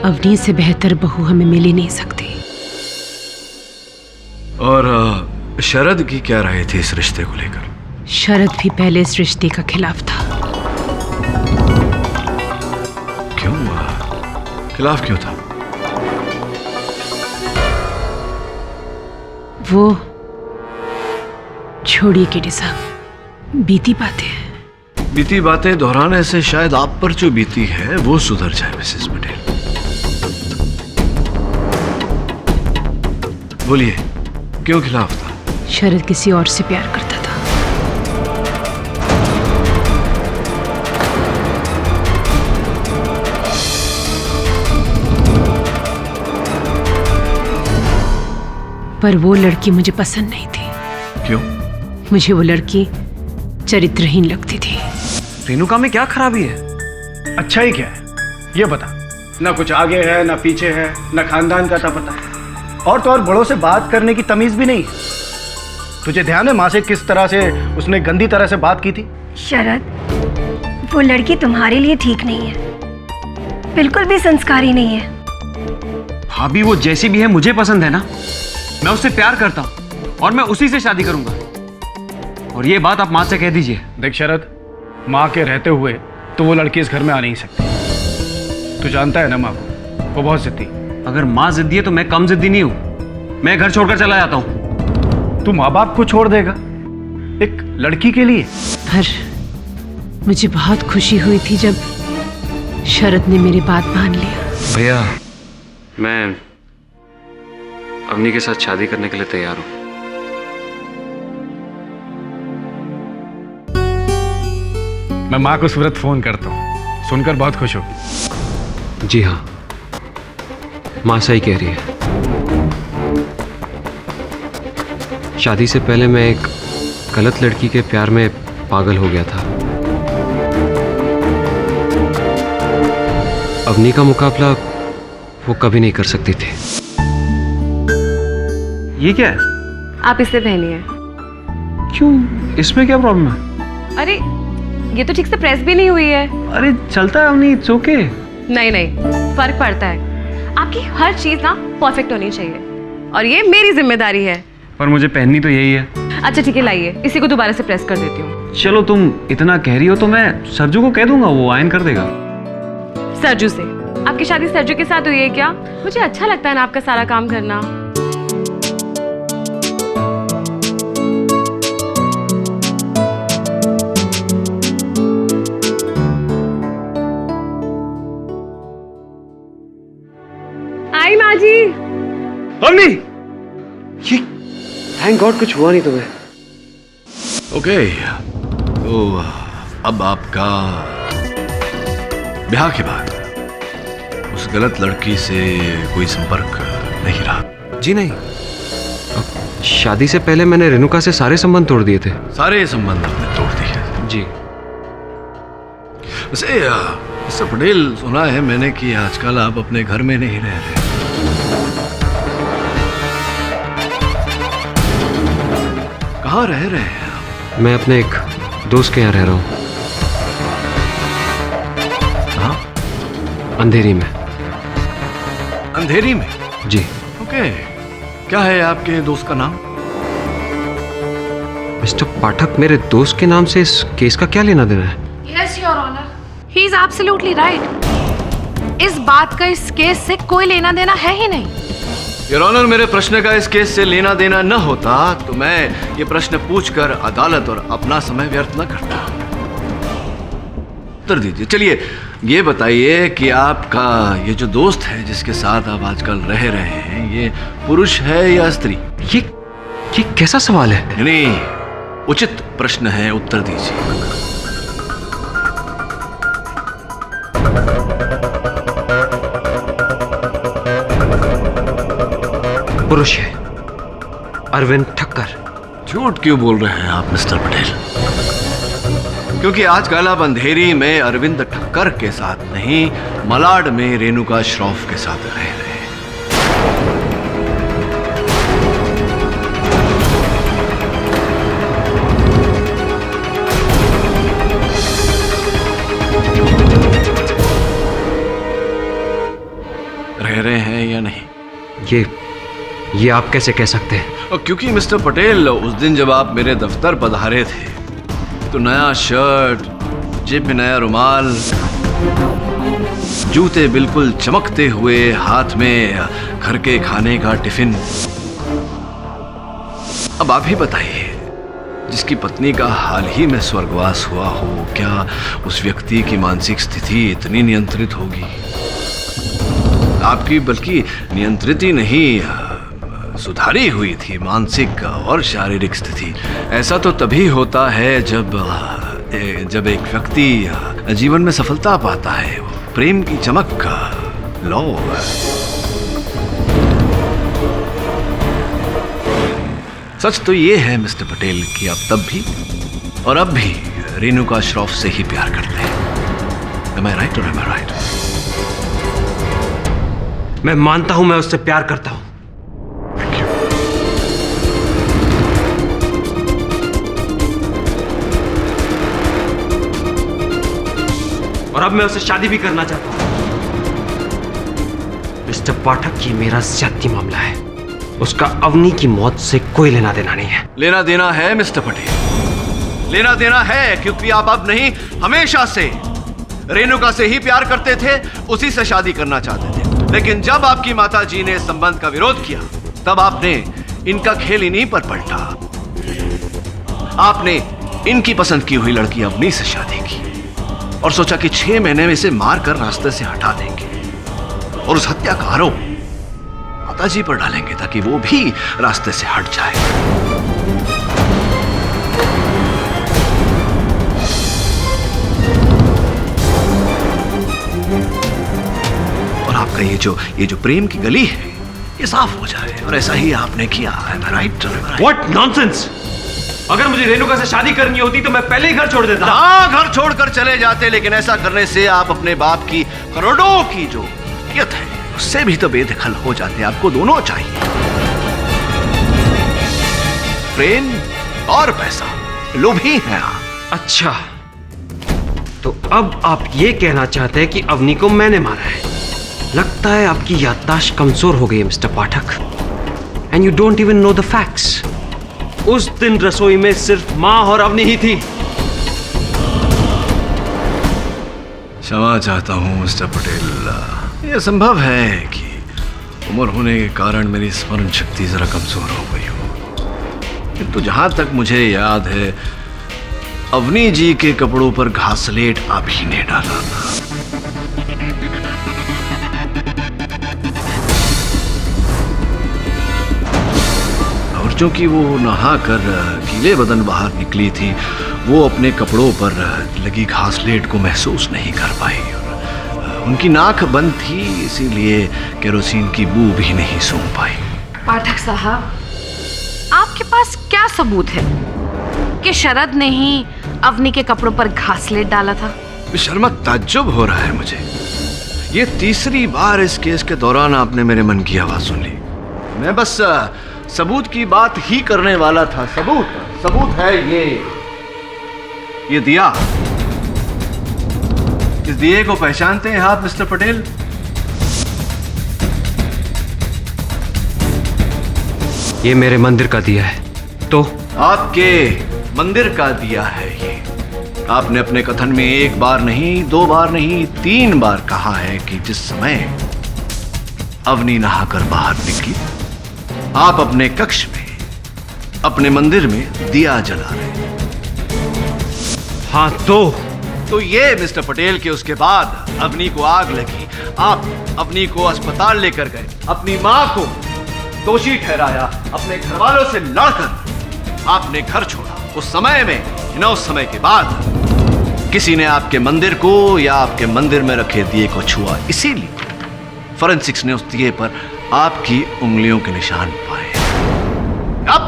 अवनी से बेहतर बहू हमें मिल ही नहीं सकती। और शरद की क्या राय थी इस रिश्ते को लेकर? शरद भी पहले इस रिश्ते का खिलाफ था। क्यों? खिलाफ क्यों था? वो छोड़िए केडी साहब, बीती बातें हैं। बीती बातें दोहराने से शायद आप पर जो बीती है वो सुधर जाए मिसेस पटेल। बोलिए, क्यों खिलाफ था? शरद किसी और से प्यार करता था। पर वो लड़की मुझे पसंद नहीं थी। क्यों? मुझे वो लड़की चरित्रहीन लगती थी। रेणुका में क्या खराबी है? अच्छा ही क्या है ये बता। ना कुछ आगे है ना पीछे है, ना खानदान का पता है, और तो और बड़ों से बात करने की तमीज भी नहीं। तुझे ध्यान है माँ से किस तरह से उसने गंदी तरह से बात की थी? शरद, वो लड़की तुम्हारे लिए ठीक नहीं है, बिल्कुल भी संस्कारी नहीं है। भाभी, वो जैसी भी है मुझे पसंद है ना। मैं उससे प्यार करता हूं और मैं उसी से शादी करूंगा। और ये बात आप माँ से कह दीजिए। देख शरद, माँ के रहते हुए तो वो लड़की इस घर में आ नहीं सकती। तू जानता है ना माँ को, वो बहुत जिद्दी। अगर माँ जिद्दी है तो मैं कम जिद्दी नहीं हूं। मैं घर छोड़कर चला जाता हूं। तू माँ बाप को छोड़ देगा एक लड़की के लिए? पर मुझे बहुत खुशी हुई थी जब शरद ने मेरी बात मान लिया। भैया, मैं अवनी के साथ शादी करने के लिए तैयार हूं। मैं माँ को सूरत फोन करता हूँ, सुनकर बहुत खुश हो। जी हाँ, माँ सही कह रही है। शादी से पहले मैं एक गलत लड़की के प्यार में पागल हो गया था। अवनी का मुकाबला वो कभी नहीं कर सकती थी। ये क्या है? आप इसे पहनिए। क्यों? इसमें क्या प्रॉब्लम है? अरे ये तो ठीक से प्रेस भी नहीं हुई है। अरे चलता है अवनी, इट्स ओके। नहीं नहीं, फर्क पड़ता है। आपकी हर चीज ना परफेक्ट होनी चाहिए और ये मेरी जिम्मेदारी है। पर मुझे पहननी तो यही है। अच्छा ठीक है, लाइए, इसी को दोबारा से प्रेस कर देती हूँ। चलो तुम इतना कह रही हो तो मैं सरजू को कह दूंगा, वो आयन कर देगा। सरजू से? आपकी शादी सरजू के साथ हुई है क्या? मुझे अच्छा लगता है ना आपका सारा काम करना। आई माँ जी। अम्मी, ये थैंक गॉड कुछ हुआ नहीं तुम्हें। ओके, तो अब आपका ब्याह के बाद उस गलत लड़की से कोई संपर्क नहीं रहा? जी नहीं, शादी से पहले मैंने रेणुका से सारे संबंध तोड़ दिए थे। सारे संबंध आपने तोड़ दिए? जी। वैसे मिस्टर पटेल, सुना है मैंने कि आजकल आप अपने घर में नहीं रह रहे। कहाँ रह रहे हैं आप? मैं अपने एक दोस्त के यहाँ रह रहा हूँ। हाँ? अंधेरी में। अंधेरी में? जी। ओके, क्या है आपके दोस्त का नाम? मिस्टर पाठक, मेरे दोस्त के नाम से इस केस का क्या लेना देना है? Yes, Your Honor. He is absolutely right. इस बात का इस केस से कोई लेना देना है ही नहीं। योर ऑनर, मेरे प्रश्न का इस केस से लेना देना न होता तो मैं ये प्रश्न पूछकर अदालत और अपना समय व्यर्थ न करता। उत्तर दीजिए। चलिए ये बताइए कि आपका ये जो दोस्त है जिसके साथ आप आजकल रह रहे हैं, ये पुरुष है या स्त्री? ये कैसा सवाल है? नहीं, उचित प्रश्न है, उत्तर दीजिए। पुरुष है, अरविंद ठक्कर। झूठ क्यों बोल रहे हैं आप मिस्टर पटेल? क्योंकि आजकल आप अंधेरी में अरविंद ठक्कर के साथ नहीं, मलाड में रेणुका श्रॉफ के साथ रह रहे हैं। रह रहे हैं या नहीं? ये आप कैसे कह सकते हैं? और क्योंकि मिस्टर पटेल, उस दिन जब आप मेरे दफ्तर पधारे थे तो नया शर्ट, जेब में नया रुमाल, जूते बिल्कुल चमकते हुए, हाथ में घर के खाने का टिफिन। अब आप ही बताइए, जिसकी पत्नी का हाल ही में स्वर्गवास हुआ हो, क्या उस व्यक्ति की मानसिक स्थिति इतनी नियंत्रित होगी? आपकी बल्कि नियंत्रित ही नहीं, सुधारी हुई थी मानसिक और शारीरिक स्थिति। ऐसा तो तभी होता है जब एक व्यक्ति जीवन में सफलता पाता है, प्रेम की चमक का लौ। सच तो ये है मिस्टर पटेल कि आप तब भी और अब भी रेणुका श्रॉफ से ही प्यार करते हैं। Am I right or am I right? मैं मानता हूं मैं उससे प्यार करता हूं। और अब मैं उससे शादी भी करना चाहता हूं। मिस्टर पाठक, ये मेरा ज्यादती मामला है। उसका अवनी की मौत से कोई लेना देना नहीं है। लेना देना है मिस्टर पटेल, लेना देना है, क्योंकि आप अब नहीं, हमेशा से रेणुका से ही प्यार करते थे, उसी से शादी करना चाहते थे। लेकिन जब आपकी माता जी ने इस संबंध का विरोध किया, तब आपने इनका खेल इन्हीं पर पलटा। आपने इनकी पसंद की हुई लड़की अवनी से शादी की और सोचा कि 6 महीने में इसे मार कर रास्ते से हटा देंगे और उस हत्या का आरोप माताजी पर डालेंगे ताकि वो भी रास्ते से हट जाए। और आपका ये जो प्रेम की गली है, ये साफ हो जाए, और ऐसा ही आपने किया। राइट? What nonsense! अगर मुझे रेणुका से शादी करनी होती तो मैं पहले ही घर छोड़ देता। हाँ, घर छोड़कर चले जाते, लेकिन ऐसा करने से आप अपने बाप की करोड़ों की जो नियत है उससे भी तो बेदखल हो जाते। आपको दोनों चाहिए, प्रेम और पैसा। लोभी हैं आप। अच्छा, तो अब आप ये कहना चाहते हैं कि अवनी को मैंने मारा है? लगता है आपकी याददाश्त कमजोर हो गई है mister Pathak, and you don't even know the facts. उस दिन रसोई में सिर्फ माँ और अवनी ही थी। क्षमा चाहता हूँ मिस्टर पटेल। यह संभव है कि उम्र होने के कारण मेरी स्मरण शक्ति जरा कमजोर हो गई हो, किंतु जहां तक मुझे याद है अवनी जी के कपड़ों पर घासलेट आप ही ने डाला था। और चूंकि वो नहा कर गीले बदन बाहर निकली थी, वो अपने कपड़ों पर लगी घासलेट को महसूस नहीं कर पाई और उनकी नाक बंद थी, इसीलिए केरोसिन की बू भी नहीं सूंघ पाई। पाठक साहब, आपके पास क्या सबूत है कि शरद ने ही अवनी के कपड़ों पर घासलेट डाला था? शर्मा, ताज्जुब हो रहा है मुझे। ये तीसरी बार इस केस के दौरान आपने मेरे मन की आवाज सुन ली। मैं बस सबूत की बात ही करने वाला था। सबूत है ये दिया। इस दिए को पहचानते हैं आप मिस्टर पटेल? ये मेरे मंदिर का दिया है। तो आपके मंदिर का दिया है ये। आपने अपने कथन में एक बार नहीं, दो बार नहीं, 3 बार कहा है कि जिस समय अवनी नहाकर बाहर निकली, आप अपने कक्ष में, अपने मंदिर में दिया जला रहे। हाँ तो ये मिस्टर पटेल के उसके बाद अवनी को आग लगी, आप अवनी को अस्पताल लेकर गए, अपनी मां को दोषी ठहराया, अपने घर वालों से लड़कर आपने घर छोड़ा। उस समय में न उस समय के बाद किसी ने आपके मंदिर को या आपके मंदिर में रखे दिए को छुआ, इसीलिए फोरेंसिक्स ने उस दिए पर आपकी उंगलियों के निशान पाए। अब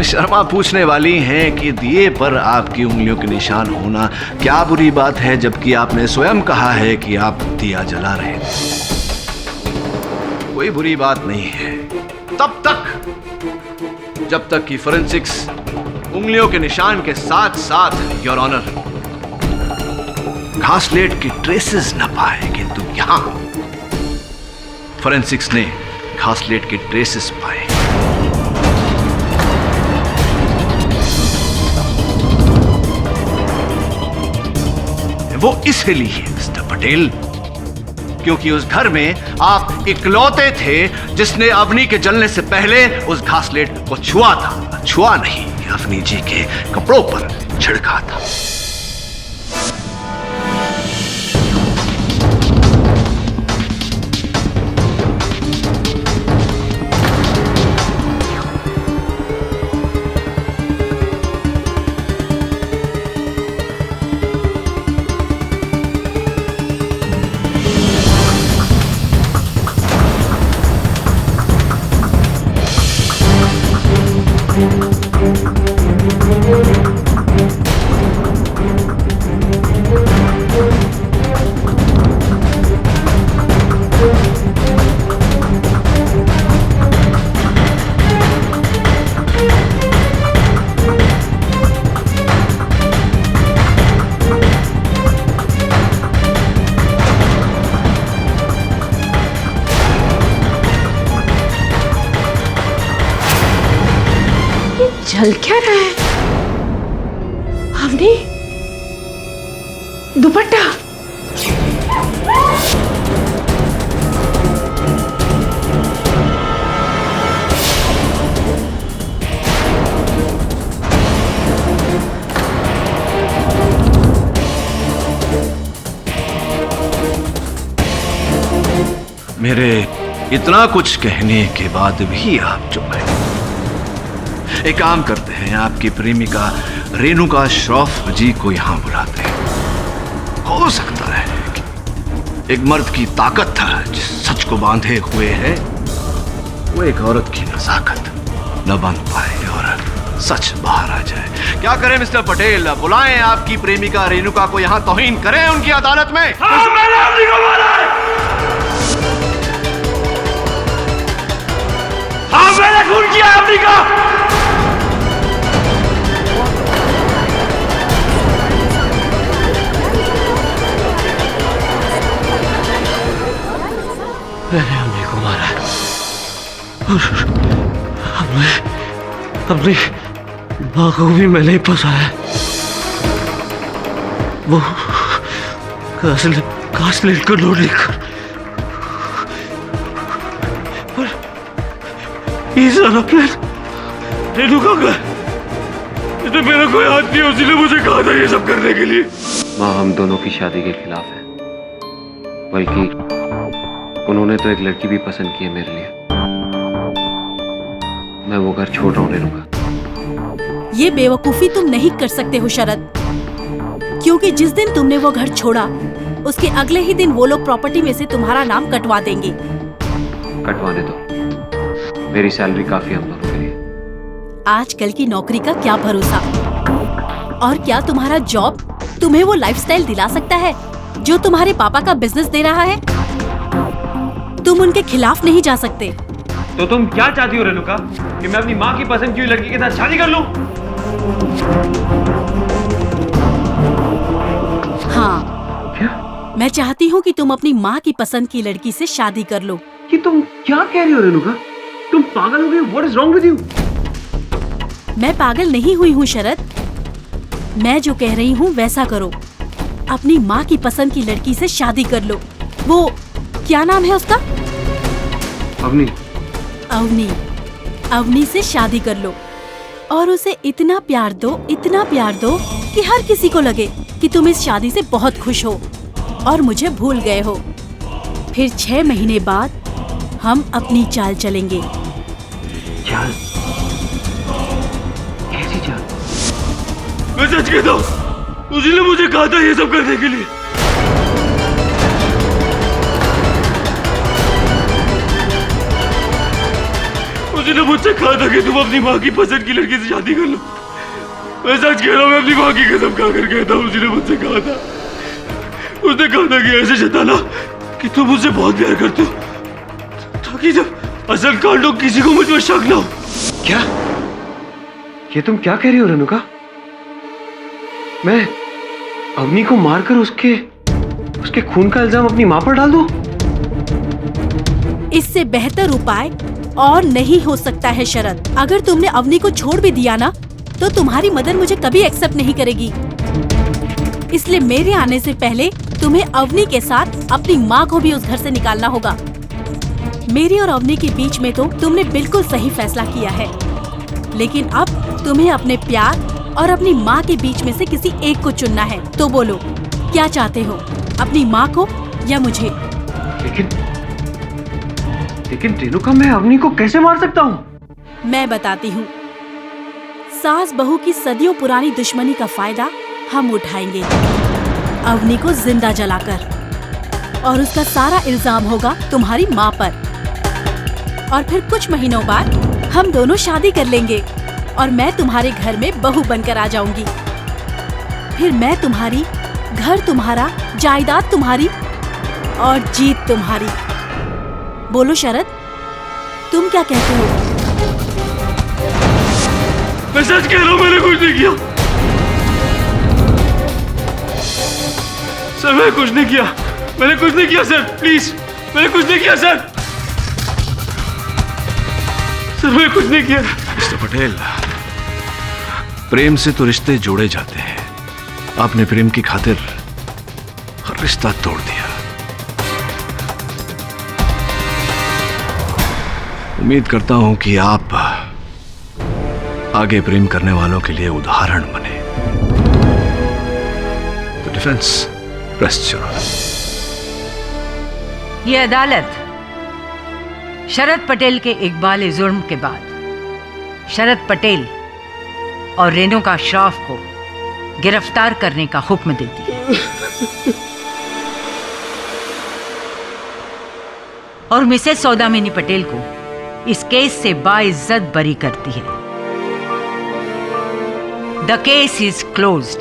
शर्मा पूछने वाली हैं कि दिए पर आपकी उंगलियों के निशान होना क्या बुरी बात है, जबकि आपने स्वयं कहा है कि आप दिया जला रहे थे। कोई बुरी बात नहीं है तब तक जब तक कि फोरेंसिक्स उंगलियों के निशान के साथ साथ योर ऑनर घासलेट की ट्रेसेस न पाए, किंतु यहां फोरेंसिक्स ने घासलेट के ट्रेसेस पाए। वो इसलिए मिस्टर पटेल क्योंकि उस घर में आप इकलौते थे जिसने अवनी के जलने से पहले उस घासलेट को छुआ था। छुआ नहीं, अवनी जी के कपड़ों पर छिड़का था। जल क्या रहा है? अवनी, दुपट्टा। मेरे इतना कुछ कहने के बाद भी आप चुप हैं। एक काम करते हैं, आपकी प्रेमिका रेणुका श्रॉफ जी को यहां बुलाते हैं। हो सकता है कि एक मर्द की ताकत था जिस सच को बांधे हुए है, वो एक औरत की नजाकत न बांध पाए और सच बाहर आ जाए। क्या करें मिस्टर पटेल? बुलाएं आपकी प्रेमिका रेणुका को यहां, तौहीन करें उनकी अदालत में। हाँ, मैंने खून किया अवनी का। अपनी माँ को भी मैंने ही फंसाया। वो कास्लेट को नोट लिखकर, पर ये सारा प्लान रेणुका का है। इसमें मेरा कोई हाथ नहीं है, उसी ने मुझे कहा था ये सब करने के लिए। माँ हम दोनों की शादी के खिलाफ है, बल्कि उन्होंने तो एक लड़की भी पसंद की है मेरे लिए। मैं वो घर छोड़ रहा हूँ रेणुका। ये बेवकूफी तुम नहीं कर सकते हो शरद, क्योंकि जिस दिन तुमने वो घर छोड़ा उसके अगले ही दिन वो लोग प्रॉपर्टी में से तुम्हारा नाम कटवा देंगे। कटवाने दो, मेरी सैलरी काफी हम दोनों के लिए। आजकल की नौकरी का क्या भरोसा, और क्या तुम्हारा जॉब तुम्हें वो लाइफस्टाइल दिला सकता है जो तुम्हारे पापा का बिजनेस दे रहा है? तुम उनके खिलाफ नहीं जा सकते। तो तुम क्या चाहती हो रेणुका, कि मैं अपनी माँ की पसंद की हुई लड़की के साथ शादी कर लूं? हाँ। क्या? मैं चाहती हूँ कि तुम अपनी माँ की पसंद की लड़की से शादी कर लो। कि तुम क्या कह रही हो रेणुका? तुम पागल हो गई? What is wrong with you? मैं पागल नहीं हुई हूँ शरद, मैं जो कह रही हूँ वैसा करो। अपनी माँ की पसंद की लड़की से शादी कर लो। वो क्या नाम है उसका? अवनी। अवनी। अवनी से शादी कर लो और उसे इतना प्यार दो, इतना प्यार दो कि हर किसी को लगे कि तुम इस शादी से बहुत खुश हो और मुझे भूल गए हो। फिर 6 महीने बाद हम अपनी चाल चलेंगे। चाल? कैसी चाल? मैं सच कहता हूँ, उसी ने मुझे कहा था ये सब करने के लिए। उसी ने मुझसे कहा था कि तुम अपनी माँ की पसंद की लड़की से शादी कर लो। मैं सच कह रहा हूँ, मैं अपनी माँ की कसम खाकर कहता हूँ, उसी ने मुझसे कहा था। उसने कहा था कि ऐसे जताना कि तुम मुझसे बहुत प्यार करते हो, ताकि जब असल कांड हो किसी को मुझ पर शक ना हो। क्या? ये तुम क्या कह रही हो रेणुका? मैं अवनी को मारकर उसके खून का इल्जाम अपनी माँ पर डाल दूं? इससे बेहतर उपाय और नहीं हो सकता है शरद। अगर तुमने अवनी को छोड़ भी दिया ना, तो तुम्हारी मदर मुझे कभी एक्सेप्ट नहीं करेगी। इसलिए मेरे आने से पहले तुम्हें अवनी के साथ अपनी माँ को भी उस घर से निकालना होगा। मेरी और अवनी के बीच में तो तुमने बिल्कुल सही फैसला किया है, लेकिन अब तुम्हें अपने प्यार और अपनी माँ के बीच में से किसी एक को चुनना है। तो बोलो, क्या चाहते हो, अपनी माँ को या मुझे? लेकिन रेणुका, मैं अवनी को कैसे मार सकता हूँ? मैं बताती हूँ। सास बहू की सदियों पुरानी दुश्मनी का फायदा हम उठाएंगे, अवनी को जिंदा जलाकर, और उसका सारा इल्जाम होगा तुम्हारी माँ पर। और फिर कुछ महीनों बाद हम दोनों शादी कर लेंगे और मैं तुम्हारे घर में बहू बनकर आ जाऊंगी। फिर मैं तुम्हारी, घर तुम्हारा, जायदाद तुम्हारी और जीत तुम्हारी। बोलो शरद, तुम क्या कहते हो? मैं सच कह रहा हूँ, मैंने कुछ नहीं किया सर, मैंने कुछ नहीं किया, मैंने कुछ नहीं किया सर, प्लीज, मैंने कुछ नहीं किया सर, मैंने कुछ नहीं किया। मिस्टर पटेल, प्रेम से तो रिश्ते जोड़े जाते हैं, आपने प्रेम की खातिर हर रिश्ता तोड़ दिया। उम्मीद करता हूं कि आप आगे प्रेम करने वालों के लिए उदाहरण बने। तो डिफेंस रेस्ट योर ऑनर। ये अदालत शरद पटेल के इकबाल जुर्म के बाद शरद पटेल और रेणुका श्रॉफ को गिरफ्तार करने का हुक्म देती है और मिसेस सौदामिनी पटेल को इस केस से बाइज्जत बरी करती है। The case is closed.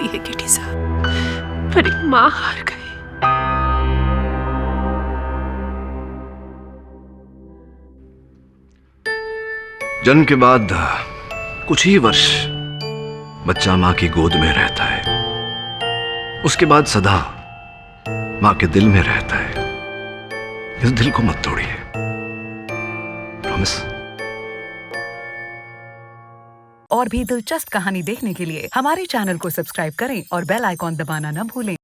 गई है किटी साहब, मेरी माँ हार गई। जन्म के बाद कुछ ही वर्ष बच्चा मां की गोद में रहता है, उसके बाद सदा मां के दिल में रहता है। इस दिल को मत तोड़िए, प्रॉमिस। और भी दिलचस्प कहानी देखने के लिए हमारे चैनल को सब्सक्राइब करें और बेल आइकॉन दबाना न भूलें।